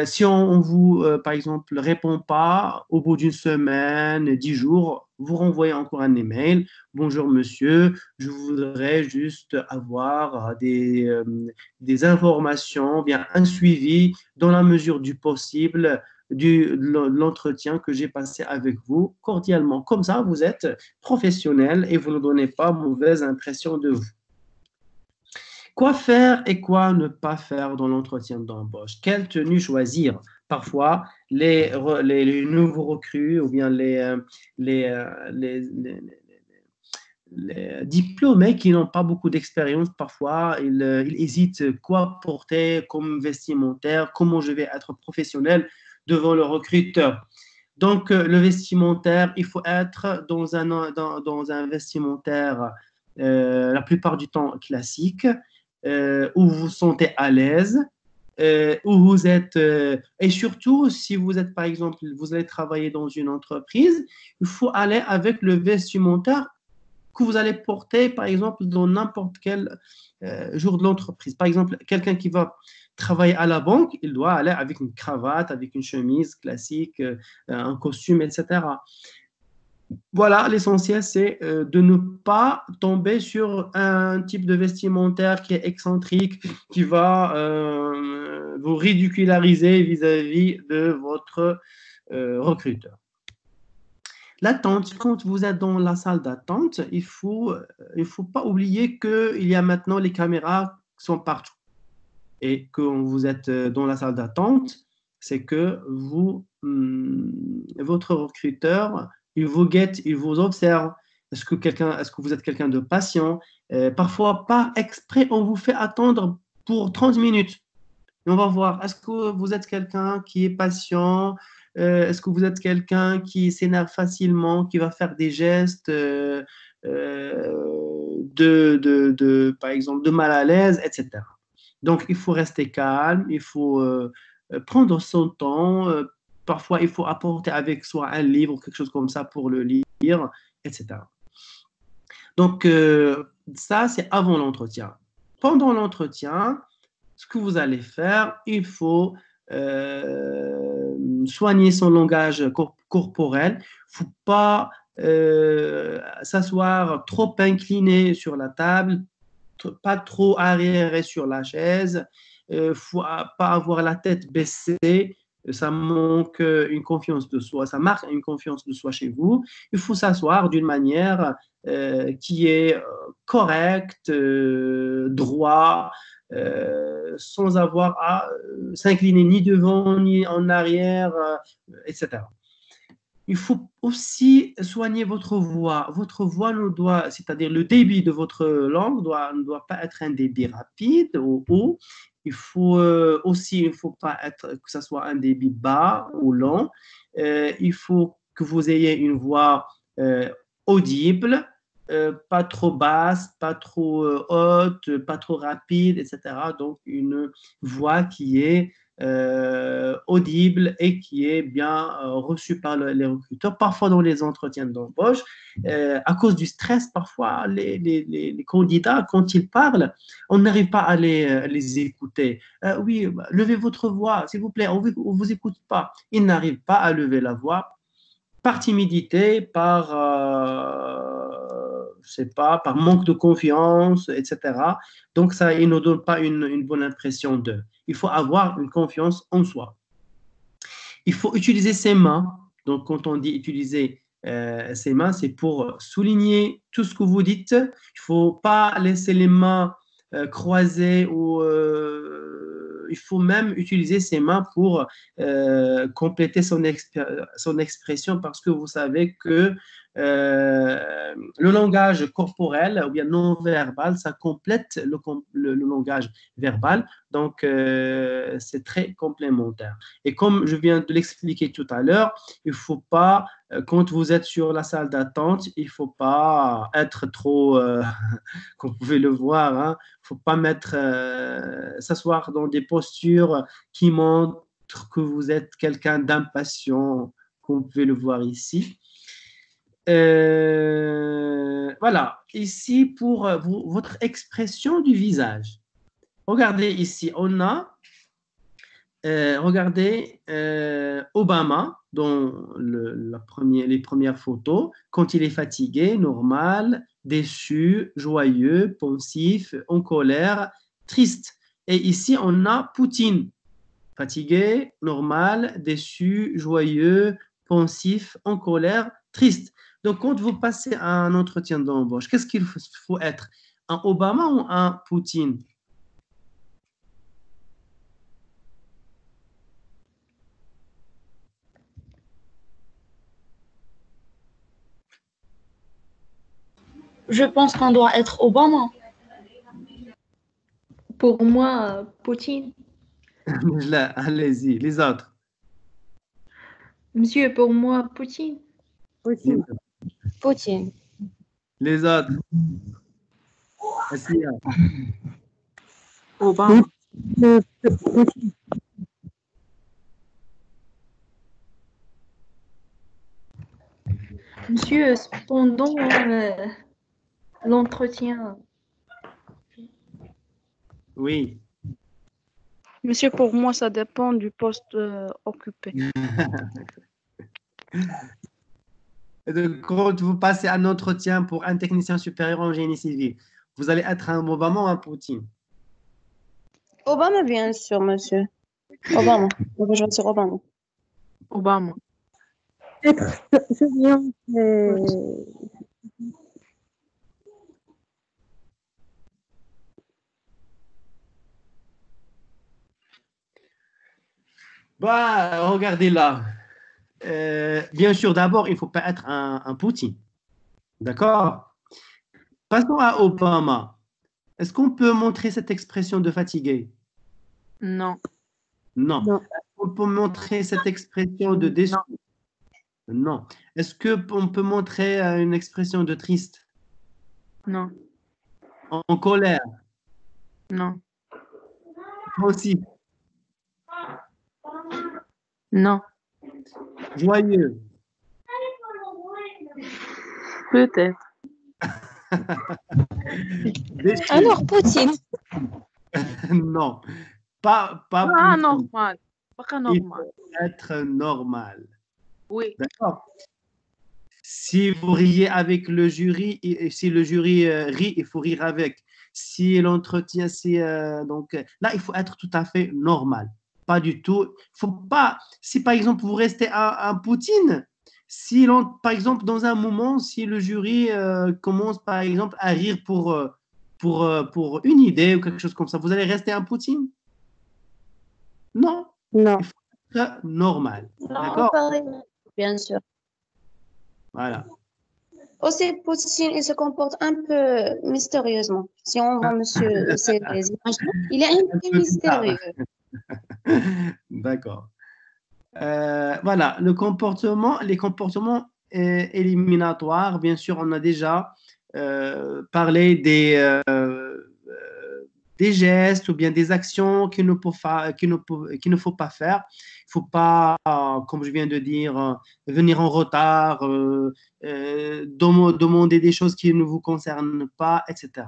Si on vous, par exemple, répond pas au bout d'une semaine, 10 jours, vous renvoyez encore un email. Bonjour monsieur, je voudrais juste avoir des informations, bien un suivi dans la mesure du possible de l'entretien que j'ai passé avec vous cordialement. Comme ça, vous êtes professionnel et vous ne donnez pas mauvaise impression de vous. Quoi faire et quoi ne pas faire dans l'entretien d'embauche? Quelle tenue choisir? Parfois, les nouveaux recrues ou bien les, euh, les, les- les diplômés qui n'ont pas beaucoup d'expérience, parfois, ils hésitent quoi porter comme vestimentaire, comment je vais être professionnel devant le recruteur. Donc, le vestimentaire, il faut être dans un vestimentaire la plupart du temps classique, où vous vous sentez à l'aise, où vous êtes, et surtout, si vous êtes, par exemple, vous allez travailler dans une entreprise, il faut aller avec le vestimentaire que vous allez porter, par exemple, dans n'importe quel jour de l'entreprise. Par exemple, quelqu'un qui va travailler à la banque, il doit aller avec une cravate, avec une chemise classique, un costume, etc. Voilà, l'essentiel, c'est de ne pas tomber sur un type de vestimentaire qui est excentrique, qui va vous ridiculariser vis-à-vis de votre recruteur. L'attente, quand vous êtes dans la salle d'attente, il faut pas oublier qu'il y a maintenant les caméras qui sont partout. Et quand vous êtes dans la salle d'attente, c'est que votre recruteur, il vous guette, il vous observe. Est-ce que vous êtes quelqu'un de patient? Parfois, pas exprès, on vous fait attendre pour 30 minutes. Et on va voir, est-ce que vous êtes quelqu'un qui est patient? Est-ce que vous êtes quelqu'un qui s'énerve facilement, qui va faire des gestes par exemple, de mal à l'aise, etc. Donc, il faut rester calme, il faut prendre son temps. Parfois, il faut apporter avec soi un livre ou quelque chose comme ça pour le lire, etc. Donc, ça, c'est avant l'entretien. Pendant l'entretien, ce que vous allez faire, il faut soigner son langage corporel. Il ne faut pas s'asseoir trop incliné sur la table, pas trop arriéré sur la chaise. Il ne faut pas avoir la tête baissée. Ça manque une confiance de soi, ça marque une confiance de soi chez vous. Il faut s'asseoir d'une manière qui est correcte, droit, sans avoir à s'incliner ni devant ni en arrière, etc. Il faut aussi soigner votre voix. Votre voix ne doit, c'est-à-dire le débit de votre langue ne doit pas être un débit rapide ou haut. Il faut aussi, il ne faut pas être, que ce soit un débit bas ou lent. Il faut que vous ayez une voix audible, pas trop basse, pas trop haute, pas trop rapide, etc. Donc une voix qui est audible et qui est bien reçue par les recruteurs. Parfois dans les entretiens d'embauche, à cause du stress, parfois les candidats, quand ils parlent, on n'arrive pas à les écouter. Oui, levez votre voix, s'il vous plaît, on ne vous écoute pas. Ils n'arrivent pas à lever la voix par timidité, je sais pas, par manque de confiance, etc. Donc, ça, il ne donne pas une bonne impression d'eux. Il faut avoir une confiance en soi. Il faut utiliser ses mains. Donc, quand on dit utiliser ses mains, c'est pour souligner tout ce que vous dites. Il ne faut pas laisser les mains croisées ou il faut même utiliser ses mains pour compléter son expression parce que vous savez que le langage corporel ou bien non verbal, ça complète le langage verbal. Donc, c'est très complémentaire. Et comme je viens de l'expliquer tout à l'heure, il ne faut pas, quand vous êtes sur la salle d'attente, il ne faut pas être trop, comme vous pouvez le voir, hein, il ne faut pas s'asseoir dans des postures qui montrent que vous êtes quelqu'un d'impatient, comme vous pouvez le voir ici. Voilà, ici pour votre expression du visage. Regardez ici, on a, regardez Obama dans les premières photos, quand il est fatigué, normal, déçu, joyeux, pensif, en colère, triste. Et ici, on a Poutine, fatigué, normal, déçu, joyeux, pensif, en colère, triste. Donc, quand vous passez à un entretien d'embauche, qu'est-ce qu'il faut être? Un Obama ou un Poutine?
Je pense qu'on doit être Obama.
Pour moi, Poutine.
Là, allez-y, les autres.
Monsieur, pour moi, Poutine.
Poutine.
Poutine.
Les autres. Assia.
Obama.
Monsieur, pendant l'entretien.
Oui.
Monsieur, pour moi, ça dépend du poste occupé.
Et donc, quand vous passez un entretien pour un technicien supérieur en génie civil, vous allez être un Obama ou un Poutine?
Obama, bien sûr, monsieur. Obama. Je vais choisir Obama.
Obama.
Je viens
Bah, regardez là. Bien sûr, d'abord, il ne faut pas être un Poutine. D'accord? Passons à Obama. Est-ce qu'on peut montrer cette expression de fatigué?
Non.
Non.
Non.
Est-ce qu'on peut montrer cette expression de déçu? Non. Est-ce qu'on peut montrer une expression de triste?
Non.
En colère?
Non.
Aussi.
Non.
Joyeux?
Peut-être.
Déçu?
Alors, Poutine.
Non. Pas
Ah,
Poutine.
normal. Pas
Il
normal.
faut être normal.
Oui.
D'accord? Si vous riez avec le jury, et si le jury rit, il faut rire avec. Si l'entretien, donc là, il faut être tout à fait normal. Pas du tout. Faut pas. Si par exemple vous restez un Poutine, si par exemple dans un moment, si le jury commence par exemple à rire pour une idée ou quelque chose comme ça, vous allez rester un Poutine? Non.
Non.
Il faut être normal.
Non,
D'accord?
pareil, bien sûr.
Voilà.
Aussi, Poutine, il se comporte un peu mystérieusement. Si on voit monsieur ces images, il est un
Un
peu
peu bizarre.
mystérieux.
D'accord. Voilà, les comportements éliminatoires, bien sûr, on a déjà parlé des gestes ou bien des actions qu'il ne faut pas faire. Il ne faut pas, comme je viens de dire, venir en retard, demander des choses qui ne vous concernent pas, etc.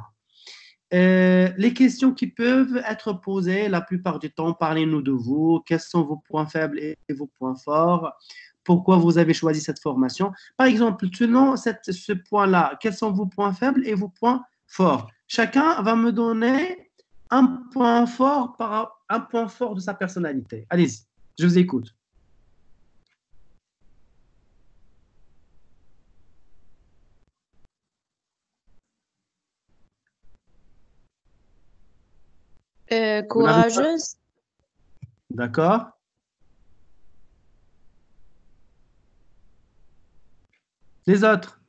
Les questions qui peuvent être posées la plupart du temps, parlez-nous de vous, quels sont vos points faibles et vos points forts. pourquoi vous avez choisi cette formation. Par exemple, selon ce point-là, quels sont vos points faibles et vos points forts? Chacun va me donner un point fort de sa personnalité. Allez-y, je vous écoute.
Courageuse.
D'accord. Les autres?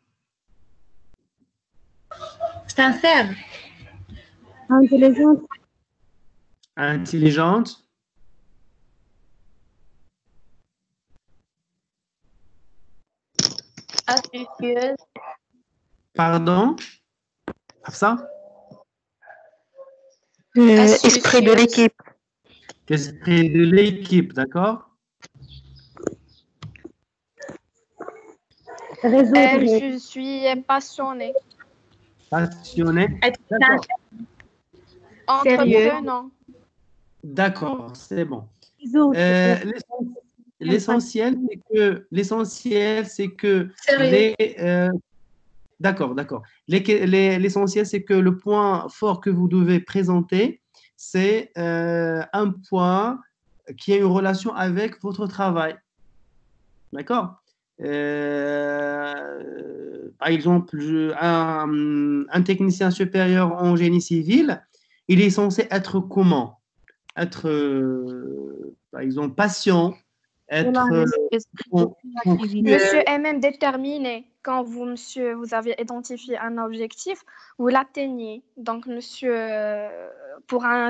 Sincère. Intelligente.
Intelligente.
Astucieuse.
Pardon? Ça?
Esprit de l'équipe.
Esprit de l'équipe, d'accord?
Résoudre.
Je suis passionnée.
Passionné.
Être
D'accord.
Entreprenant.
D'accord, c'est bon.
résoudre.
L'essentiel, c'est que
Sérieux.
d'accord, d'accord. L'essentiel, c'est que le point fort que vous devez présenter, c'est un point qui a une relation avec votre travail. D'accord? Par exemple, un technicien supérieur en génie civil, il est censé être comment? Être, par exemple, patient, être ponctuel.
Monsieur est même déterminé. Quand vous, monsieur, vous avez identifié un objectif, vous l'atteignez. Donc, monsieur, pour un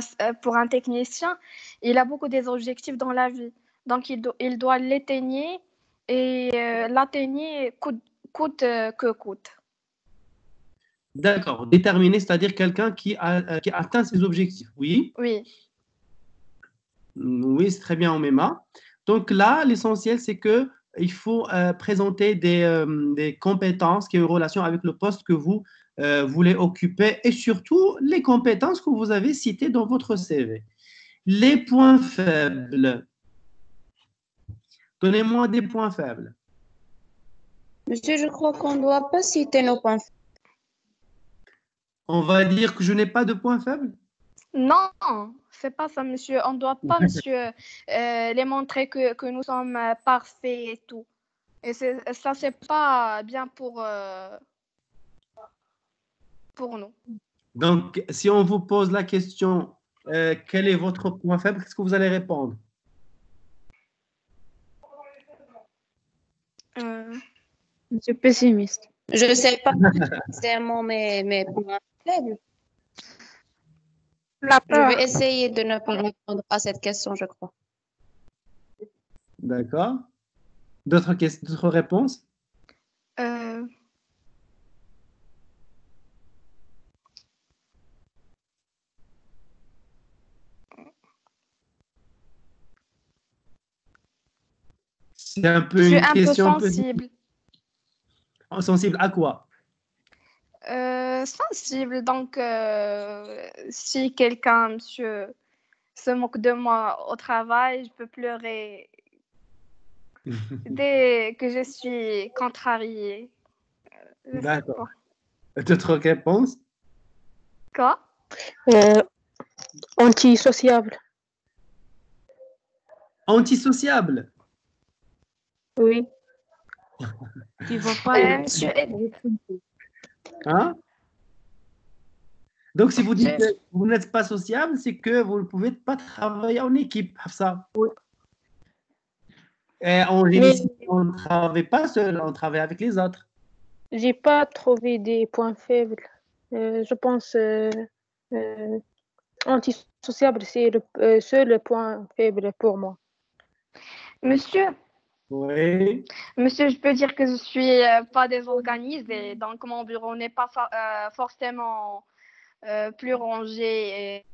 technicien, il a beaucoup des objectifs dans la vie. Donc, il doit l'atteigner et l'atteigner coûte que coûte.
D'accord, déterminé, c'est-à-dire quelqu'un qui atteint ses objectifs. Oui,
Oui.
oui, c'est très bien en MEMA. Donc là, l'essentiel, c'est que il faut présenter des compétences qui ont une relation avec le poste que vous voulez occuper et surtout les compétences que vous avez citées dans votre CV. Les points faibles. Donnez-moi des points faibles.
Monsieur, je crois qu'on ne doit pas citer nos points faibles.
On va dire que je n'ai pas de points faibles?
Non, c'est pas ça, monsieur. On ne doit pas, monsieur, les montrer que nous sommes parfaits et tout. Et ça, c'est pas bien pour nous.
Donc, si on vous pose la question, quel est votre point faible, qu'est-ce que vous allez répondre?
Je suis pessimiste.
Je ne sais pas nécessairement mes points faibles.
La
Je
peur.
vais essayer de ne pas répondre à cette question, je crois.
D'accord. D'autres réponses? C'est un peu
Je suis
une
un peu
question
sensible.
sensible à quoi?
Sensible, donc si quelqu'un, monsieur, se moque de moi au travail, je peux pleurer dès que je suis contrariée. Je sais
D'accord.
pas.
D'autres réponses?
Quoi?
Antisociable.
Antisociable.
Oui.
Tu ne vas pas
Monsieur,
Hein? Donc, si vous dites que vous n'êtes pas sociable, c'est que vous ne pouvez pas travailler en équipe. Ça.
Oui.
Et en génie civil, on ne travaille pas seul, on travaille avec les autres.
J'ai pas trouvé des points faibles. Je pense antisociable, c'est le seul point faible pour moi.
monsieur,
Oui.
monsieur, je peux dire que je suis pas désorganisée, donc mon bureau n'est pas forcément plus rangé.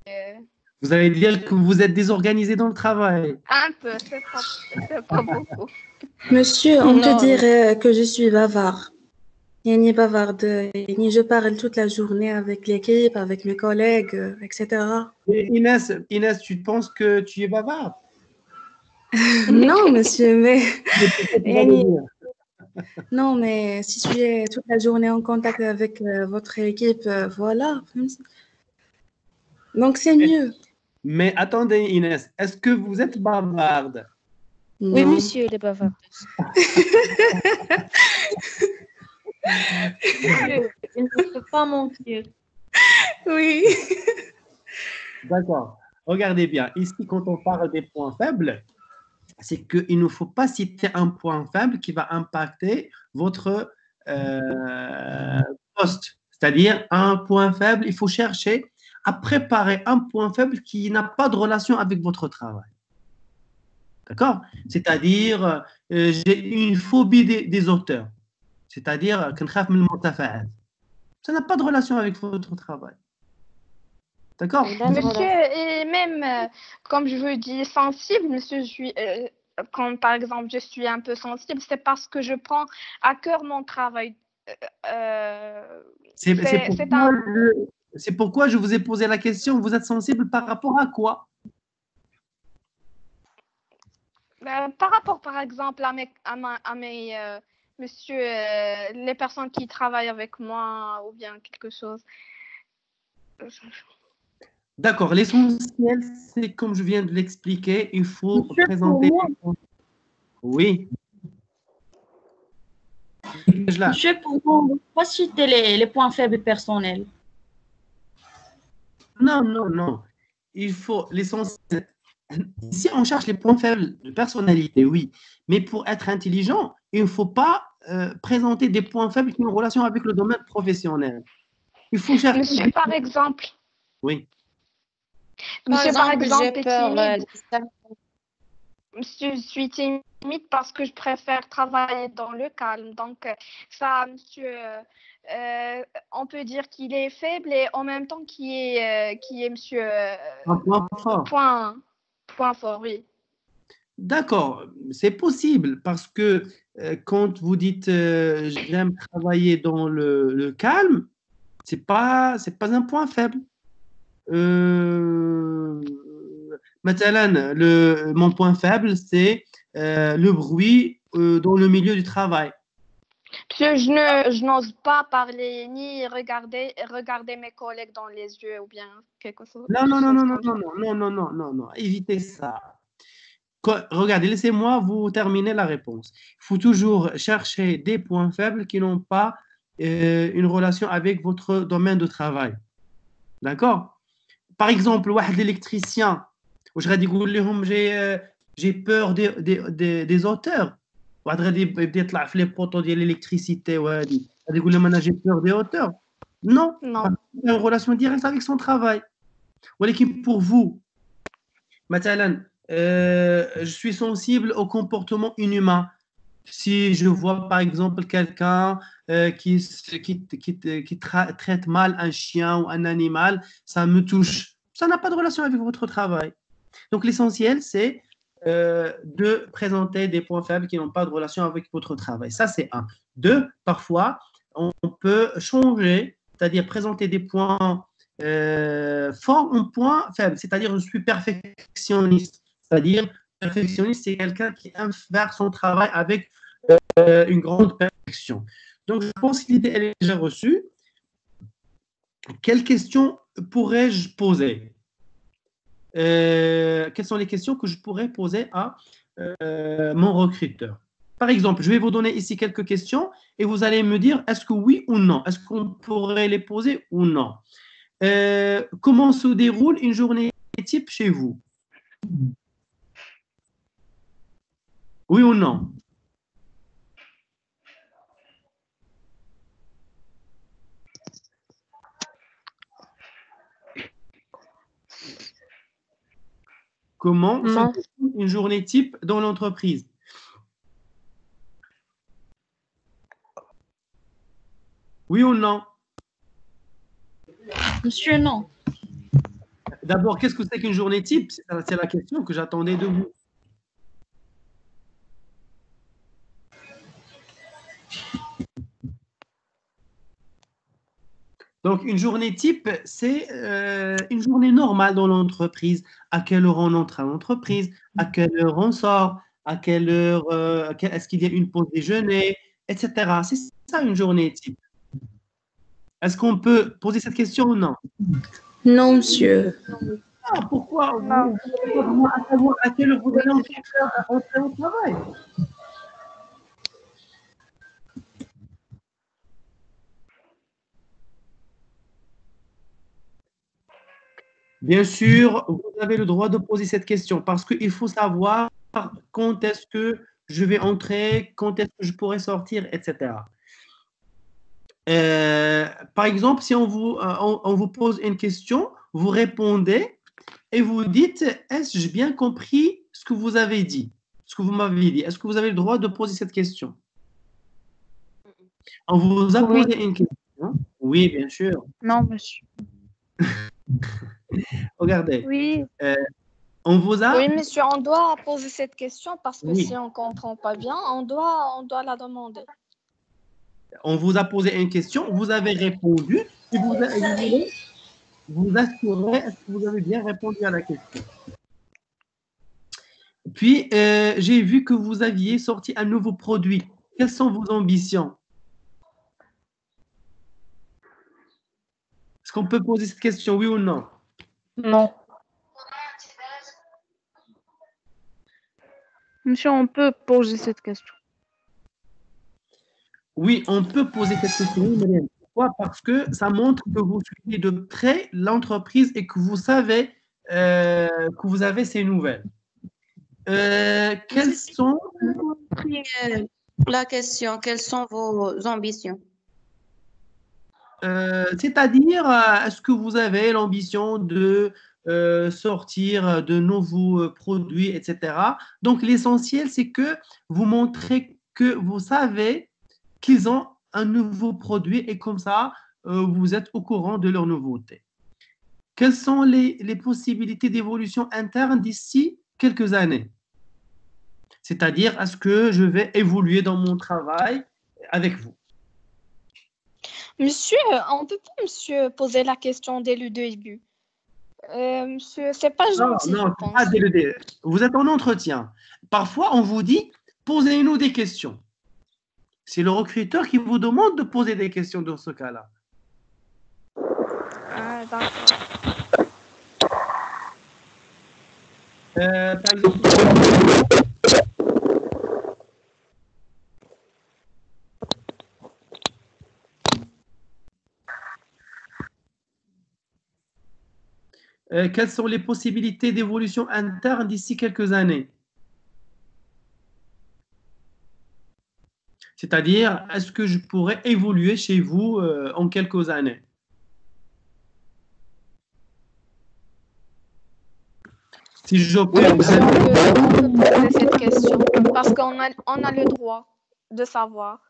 Vous allez dire que vous êtes désorganisé dans le travail.
Un peu, c'est pas beaucoup.
Monsieur, on peut
Non,
dire que je suis bavard. Ni bavarde, ni je parle toute la journée avec l'équipe, avec mes collègues, etc.
Et Inès, tu penses que tu es bavard?
Non, monsieur, mais
Qu'est-ce que vous allez
يعني-
dire?
non, mais si tu es toute la journée en contact avec votre équipe, voilà. Donc c'est mieux.
Mais attendez, Inès, est-ce que vous êtes bavarde?
Oui,
Non.
monsieur, il est bavard.
Monsieur, il ne faut pas mentir.
Oui.
D'accord. Regardez bien, ici, quand on parle des points faibles, c'est qu'il ne faut pas citer un point faible qui va impacter votre euh, poste. C'est-à-dire, un point faible, il faut chercher à préparer un point faible qui n'a pas de relation avec votre travail. D'accord? C'est-à-dire, j'ai une phobie des auteurs. C'est-à-dire, كنخاف من المرتفعات. Ça n'a pas de relation avec votre travail. D'accord?
Monsieur est même, comme je vous dis, sensible. Monsieur, je suis, quand par exemple je suis un peu sensible, c'est parce que je prends à cœur mon travail.
C'est
C'est
pourquoi,
un,
c'est pourquoi je vous ai posé la question, vous êtes sensible par rapport à quoi?
par rapport, par exemple, à mes monsieur, les personnes qui travaillent avec moi ou bien quelque chose.
D'accord, l'essentiel, c'est comme je viens de l'expliquer, il faut
Monsieur,
présenter.
pour moi,
Oui. Là.
monsieur, pour moi, on ne doit pas citer les points faibles personnels.
Non, non, non. Il faut l'essentiel. Si on cherche les points faibles de personnalité, oui. Mais pour être intelligent, il ne faut pas présenter des points faibles qui ont une relation avec le domaine professionnel. Il faut chercher.
Monsieur, par exemple,
Oui.
monsieur, par exemple,
j'ai
est
peur.
timide. Monsieur, je suis timide parce que je préfère travailler dans le calme. Donc, ça, monsieur, on peut dire qu'il est faible et en même temps qui est monsieur,
Un point fort.
point fort, oui.
D'accord, c'est possible parce que quand vous dites j'aime travailler dans le calme, c'est pas un point faible. مثلاً, mon point faible, c'est le bruit dans le milieu du travail.
Monsieur, je n'ose pas parler ni regarder mes collègues dans les yeux ou bien quelque chose.
Non, non, non,
chose
non, non,
comme
non, non, non, non, non, non, évitez ça. Regardez, laissez-moi vous terminer la réponse. Il faut toujours chercher des points faibles qui n'ont pas une relation avec votre domaine de travail. D'accord? Par exemple, واحد électricien, واش غادي يقول لهم j'ai peur des auteurs. واحد غادي يبدا يطلع في لي بوطو ديال l'électricité وهادي غادي يقول لهم انا j'ai peur des auteurs. Non,
Non.
parce qu'il y a une relation directe avec son travail. ولكن pour vous, مثلا je suis sensible au comportement inhumain. Si je vois par exemple quelqu'un qui traite mal un chien ou un animal, ça me touche. Ça n'a pas de relation avec votre travail. Donc l'essentiel, c'est de présenter des points faibles qui n'ont pas de relation avec votre travail. Ça, c'est un. Deux, parfois, on peut changer, c'est-à-dire présenter des points forts en points faibles. C'est-à-dire, je suis perfectionniste. C'est-à-dire, perfectionniste, c'est quelqu'un qui aime faire son travail avec une grande perfection. Donc, je pense que l'idée, elle est déjà reçue. Quelles questions pourrais-je poser? Quelles sont les questions que je pourrais poser à mon recruteur? Par exemple, je vais vous donner ici quelques questions et vous allez me dire est-ce que oui ou non? Est-ce qu'on pourrait les poser ou non? Comment se déroule une journée type chez vous? Oui ou non? Comment se
Non.
déroule une journée type dans l'entreprise? Oui ou non?
Monsieur, non.
D'abord, qu'est-ce que c'est qu'une journée type? C'est la question que j'attendais de vous. Donc, une journée type, c'est une journée normale dans l'entreprise. À quelle heure on entre à l'entreprise, à quelle heure on sort, à quelle heure est-ce qu'il y a une pause déjeuner, etc. C'est ça une journée type. Est-ce qu'on peut poser cette question ou non?
Non, monsieur.
Ah, pourquoi vous n'avez pas vraiment à savoir à quelle heure vous allez entrer au travail? Bien sûr, vous avez le droit de poser cette question parce qu'il faut savoir quand est-ce que je vais entrer, quand est-ce que je pourrai sortir, etc. Par exemple, si on vous pose une question, vous répondez et vous dites, est-ce bien compris ce que vous avez dit, ce que vous m'avez dit? Est-ce que vous avez le droit de poser cette question? On vous a
Oui.
posé une question. Oui, bien sûr.
Non, monsieur.
Regardez.
Oui.
On vous a...
Oui, monsieur, on doit poser cette question parce que
Oui.
si on ne comprend pas bien, on doit la demander.
On vous a posé une question, vous avez répondu, et vous voulez vous assurer est-ce que vous avez bien répondu à la question. Puis, j'ai vu que vous aviez sorti un nouveau produit. Quelles sont vos ambitions? Est-ce qu'on peut poser cette question, oui ou non?
Non.
Monsieur, on peut poser cette question.
Oui, on peut poser cette question, oui, Mariam. Pourquoi? Parce que ça montre que vous suivez de près l'entreprise et que vous savez que vous avez ces nouvelles. Quelles sont...
La question, quelles sont vos ambitions?
C'est-à-dire, est-ce que vous avez l'ambition de sortir de nouveaux produits, etc. Donc, l'essentiel, c'est que vous montrez que vous savez qu'ils ont un nouveau produit et comme ça, vous êtes au courant de leur nouveauté. Quelles sont les possibilités d'évolution interne d'ici quelques années? C'est-à-dire, est-ce que je vais évoluer dans mon travail avec vous?
Monsieur, on peut pas, monsieur, poser la question dès le début. Monsieur, c'est pas gentil,
Non,
je
c'est pas
pense.
dès le début. Vous êtes en entretien. Parfois, on vous dit, posez-nous des questions. C'est le recruteur qui vous demande de poser des questions dans ce cas-là.
Ah, d'accord.
Par exemple, quelles sont les possibilités d'évolution interne d'ici quelques années? C'est-à-dire, est-ce que je pourrais évoluer chez vous en quelques années? Si je
Oui,
peux...
monsieur, on peut poser cette question parce qu'on a le droit de savoir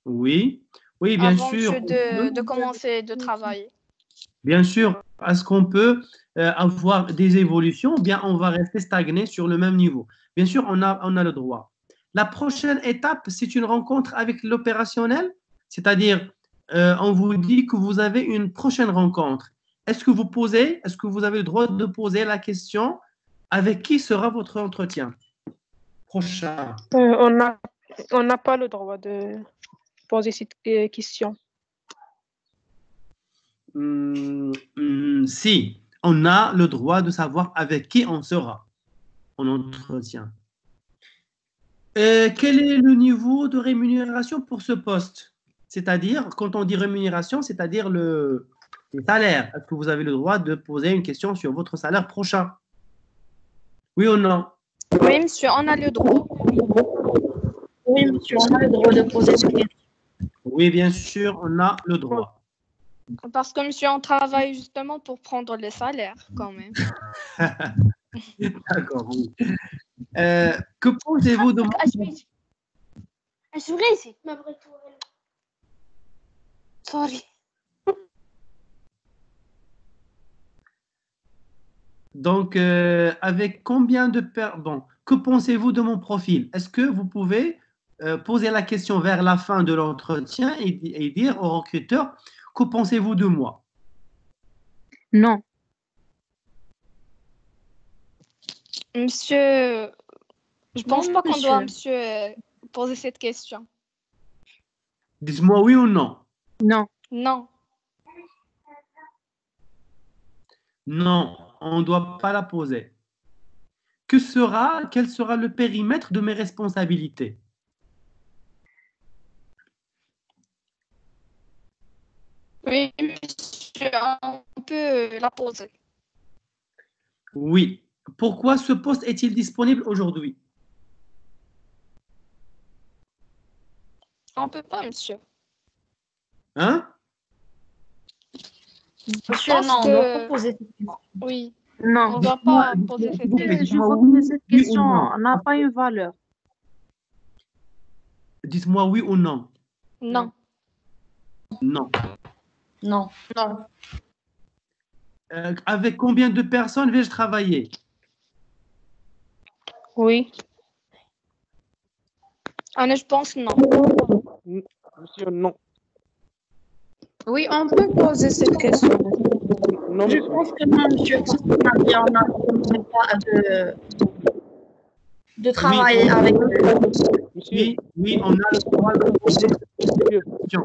Oui, oui, bien
avant,
sûr.
monsieur, de commencer de travailler.
Bien sûr, est-ce qu'on peut avoir des évolutions ou bien on va rester stagné sur le même niveau? Bien sûr, on a le droit. La prochaine étape, c'est une rencontre avec l'opérationnel, c'est-à-dire on vous dit que vous avez une prochaine rencontre. Est-ce que vous avez le droit de poser la question avec qui sera votre entretien prochain?
On n'a pas le droit de poser cette question.
Si, on a le droit de savoir avec qui on sera en entretien. Quel est le niveau de rémunération pour ce poste? C'est-à-dire, quand on dit rémunération, c'est-à-dire le salaire. Est-ce que vous avez le droit de poser une question sur votre salaire prochain? Oui ou non?
Oui, monsieur, on a le droit.
Oui, monsieur, on a le droit de poser cette question.
Oui, bien sûr, on a le droit.
Parce que, monsieur, on travaille justement pour prendre les salaires, quand même.
D'accord, oui. Que pensez-vous de mon...
Sorry.
Donc, avec combien de bon, que pensez-vous de mon profil? Est-ce que vous pouvez poser la question vers la fin de l'entretien et dire au recruteur, Que pensez-vous de moi?
Non.
Monsieur, je pense
Non,
pas qu'on doit,
monsieur.
monsieur, poser cette question.
Dites-moi oui ou non.
Non.
Non.
Non, on ne doit pas la poser. Quel sera le périmètre de mes responsabilités?
Oui, monsieur, on peut la poser.
Oui. Pourquoi ce poste est-il disponible aujourd'hui?
On peut pas, monsieur.
Hein?
Monsieur,
pense
non, on
que-
doit pas poser cette question.
Oui,
Non.
on ne doit pas poser cette
dites-moi-
question.
Je vois que cette
Oui ou
question
non?
n'a pas une valeur.
Dites-moi oui ou non.
Non.
Non.
Non.
Non.
Avec combien de personnes vais-je travailler?
Oui.
Ah, je pense non.
Monsieur, non.
Oui, on peut poser cette question.
Non,
Je
monsieur.
pense que non, monsieur, parce qu'on a bien, on a pas de travailler avec eux.
Monsieur,
Oui, on a le droit de poser
monsieur,
cette question.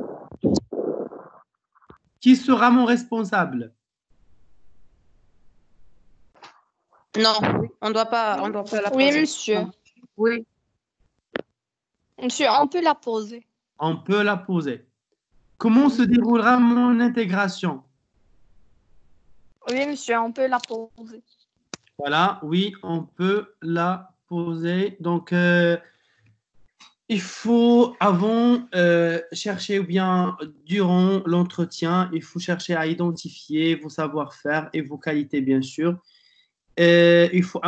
Qui sera mon responsable?
Non, on doit pas la
Oui,
poser.
monsieur.
Oui.
Monsieur, on peut la poser.
On peut la poser. Comment se déroulera mon intégration?
Oui, monsieur, on peut la poser.
Voilà, oui, on peut la poser. Donc, il faut avant chercher, ou bien durant l'entretien, il faut chercher à identifier vos savoir-faire et vos qualités, bien sûr. Il faut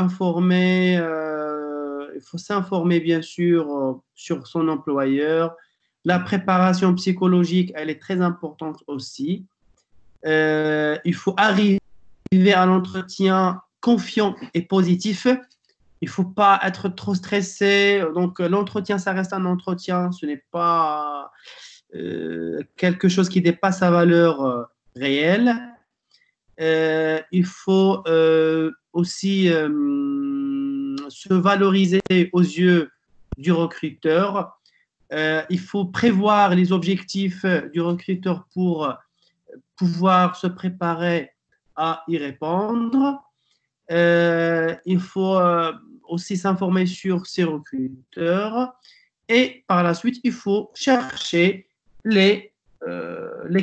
il faut s'informer, bien sûr, sur son employeur. La préparation psychologique, elle est très importante aussi. Il faut arriver à l'entretien confiant et positif. Il ne faut pas être trop stressé. Donc, l'entretien, ça reste un entretien. Ce n'est pas quelque chose qui dépasse sa valeur réelle. Il faut aussi se valoriser aux yeux du recruteur. Il faut prévoir les objectifs du recruteur pour pouvoir se préparer à y répondre. Il faut aussi s'informer sur ses recruteurs et par la suite, il faut chercher les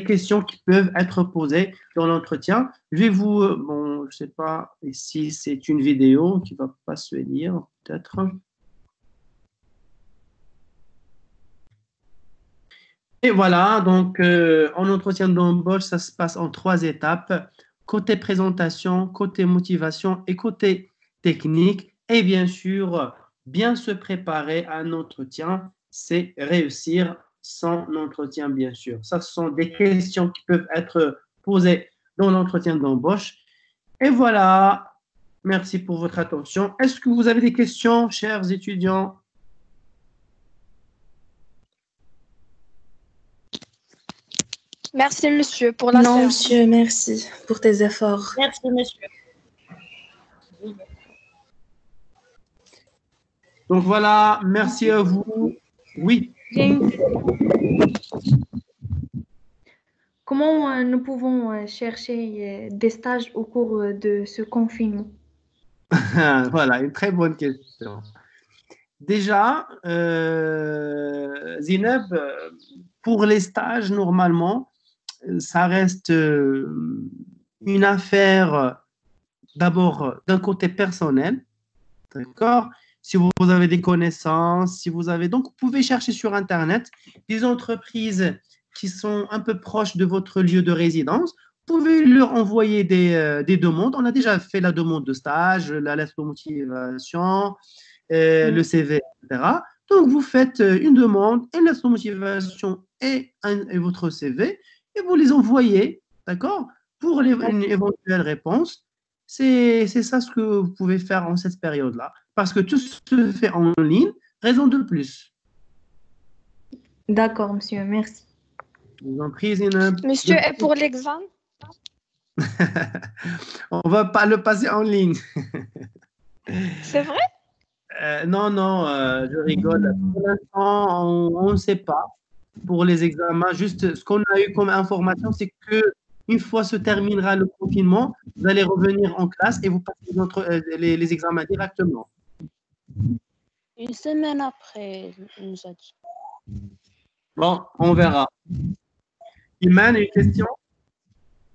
questions qui peuvent être posées dans l'entretien. Je vais vous, bon, je ne sais pas si c'est une vidéo qui ne va pas se lire, peut-être. Et voilà, donc en entretien d'embauche, ça se passe en 3 étapes. Côté présentation, côté motivation et côté technique. Et bien sûr, bien se préparer à un entretien, c'est réussir son entretien, bien sûr. Ça, ce sont des questions qui peuvent être posées dans l'entretien d'embauche. Et voilà, merci pour votre attention. Est-ce que vous avez des questions, chers étudiants?
Merci, monsieur, pour la
Non,
séance.
monsieur, merci pour tes efforts.
Merci, monsieur.
Donc voilà, merci à vous. Oui.
J'ai une question. Comment nous pouvons chercher des stages au cours de ce confinement?
Voilà, une très bonne question. Déjà, Zineb, pour les stages, normalement, ça reste une affaire d'abord d'un côté personnel, d'accord? Si vous avez des connaissances, si vous avez... Donc, vous pouvez chercher sur Internet des entreprises qui sont un peu proches de votre lieu de résidence. Vous pouvez leur envoyer des demandes. On a déjà fait la demande de stage, la lettre de motivation, le CV, etc. Donc, vous faites une demande, une lettre de motivation et votre CV et vous les envoyez, d'accord, pour une éventuelle réponse. C'est ça ce que vous pouvez faire en cette période-là. Parce que tout se fait en ligne, raison de plus.
D'accord, monsieur, merci.
Je vous en prie, Zénab.
Monsieur, et pour l'examen?
On va pas le passer en ligne.
C'est vrai?
Non, non, je rigole. Pour l'instant, on ne sait pas pour les examens. Juste ce qu'on a eu comme information, c'est que une fois se terminera le confinement, vous allez revenir en classe et vous passez les examens directement.
Une semaine après, il nous a dit.
Bon, on verra. Iman, une question?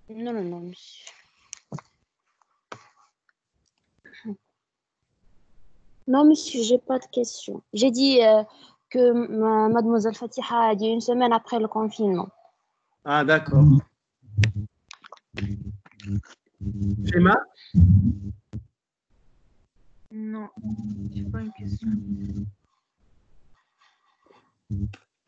Non, non, non, monsieur. Non, monsieur, j'ai pas de question. J'ai dit que mademoiselle Fatiha a dit une semaine après le confinement.
Ah, d'accord. Shema?
Non, j'ai pas une question.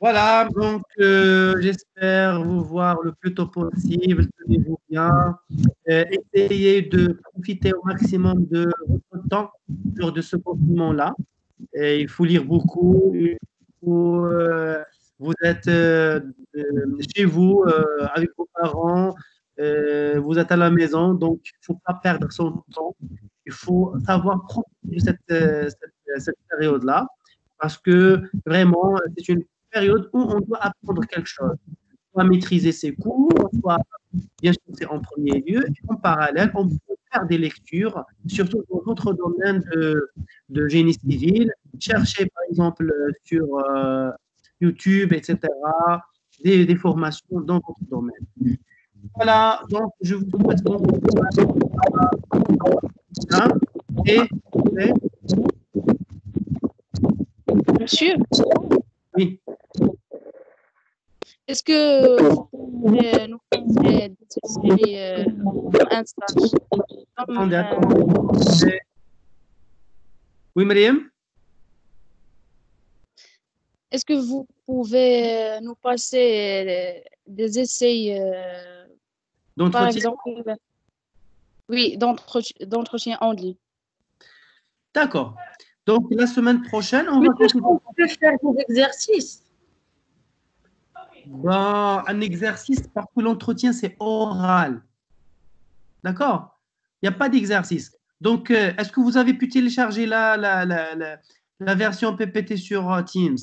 Voilà, donc j'espère vous voir le plus tôt possible. Tenez-vous bien. Essayez de profiter au maximum de votre temps lors de ce confinement-là. Et il faut lire beaucoup. Vous êtes chez vous avec vos parents. Vous êtes à la maison, donc il ne faut pas perdre son temps. Il faut savoir profiter de cette période-là parce que vraiment, c'est une période où on doit apprendre quelque chose. Soit maîtriser ses cours, soit, bien sûr, c'est en premier lieu. Et en parallèle, on peut faire des lectures, surtout dans votre domaine de génie civil. Chercher, par exemple, sur YouTube, etc., des formations dans votre domaine. Voilà, donc je vous souhaite bon courage. Et,
Monsieur,
oui.
est-ce que vous pouvez nous faire un stage
Attendez, attendez. Oui, Mariam?
Est-ce que vous pouvez nous passer des essais, par
D'entretien?
exemple, oui, d'entretien en ligne?
D'accord. Donc, la semaine prochaine, on va
Est-ce qu'on peut faire des exercices?
Ben, un exercice parce que l'entretien, c'est oral. D'accord? Il n'y a pas d'exercice. Donc, est-ce que vous avez pu télécharger la version PPT sur Teams?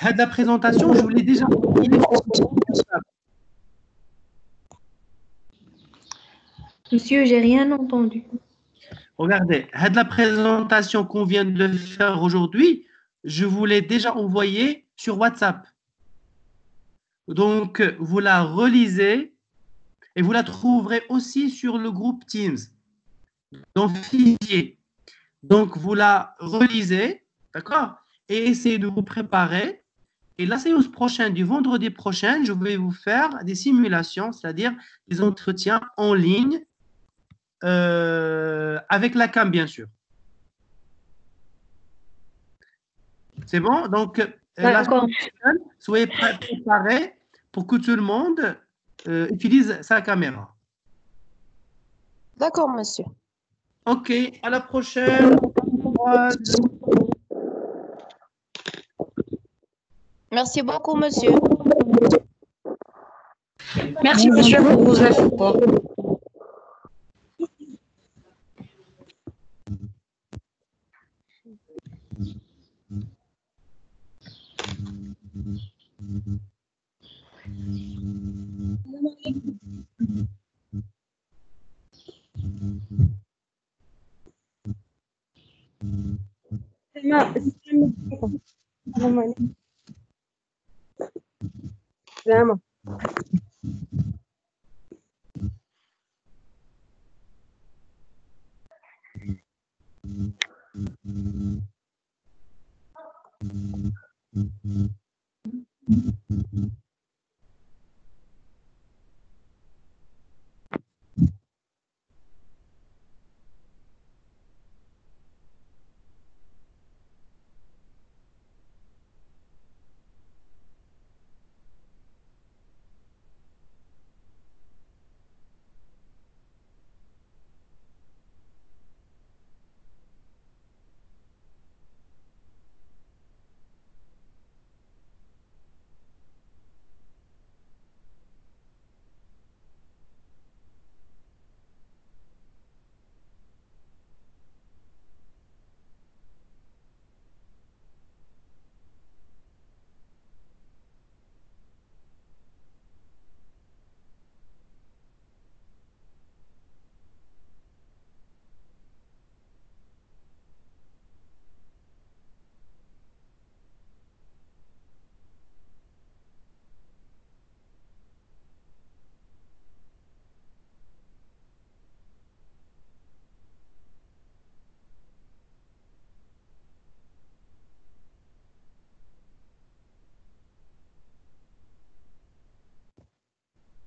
La présentation, je vous l'ai déjà envoyée.
Monsieur, j'ai rien entendu.
Regardez, la présentation qu'on vient de faire aujourd'hui, je vous l'ai déjà envoyée sur WhatsApp. Donc, vous la relisez et vous la trouverez aussi sur le groupe Teams, dans fichier. Donc, vous la relisez, d'accord? Et essayez de vous préparer. Et la séance prochaine, du vendredi prochain, je vais vous faire des simulations, c'est-à-dire des entretiens en ligne avec la cam, bien sûr. C'est bon? Donc, la
D'accord.
semaine prochaine, soyez préparés pour que tout le monde utilise sa caméra.
D'accord, monsieur.
OK, à la prochaine.
Merci beaucoup, monsieur.
Merci, monsieur, pour vos efforts.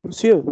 Monsieur,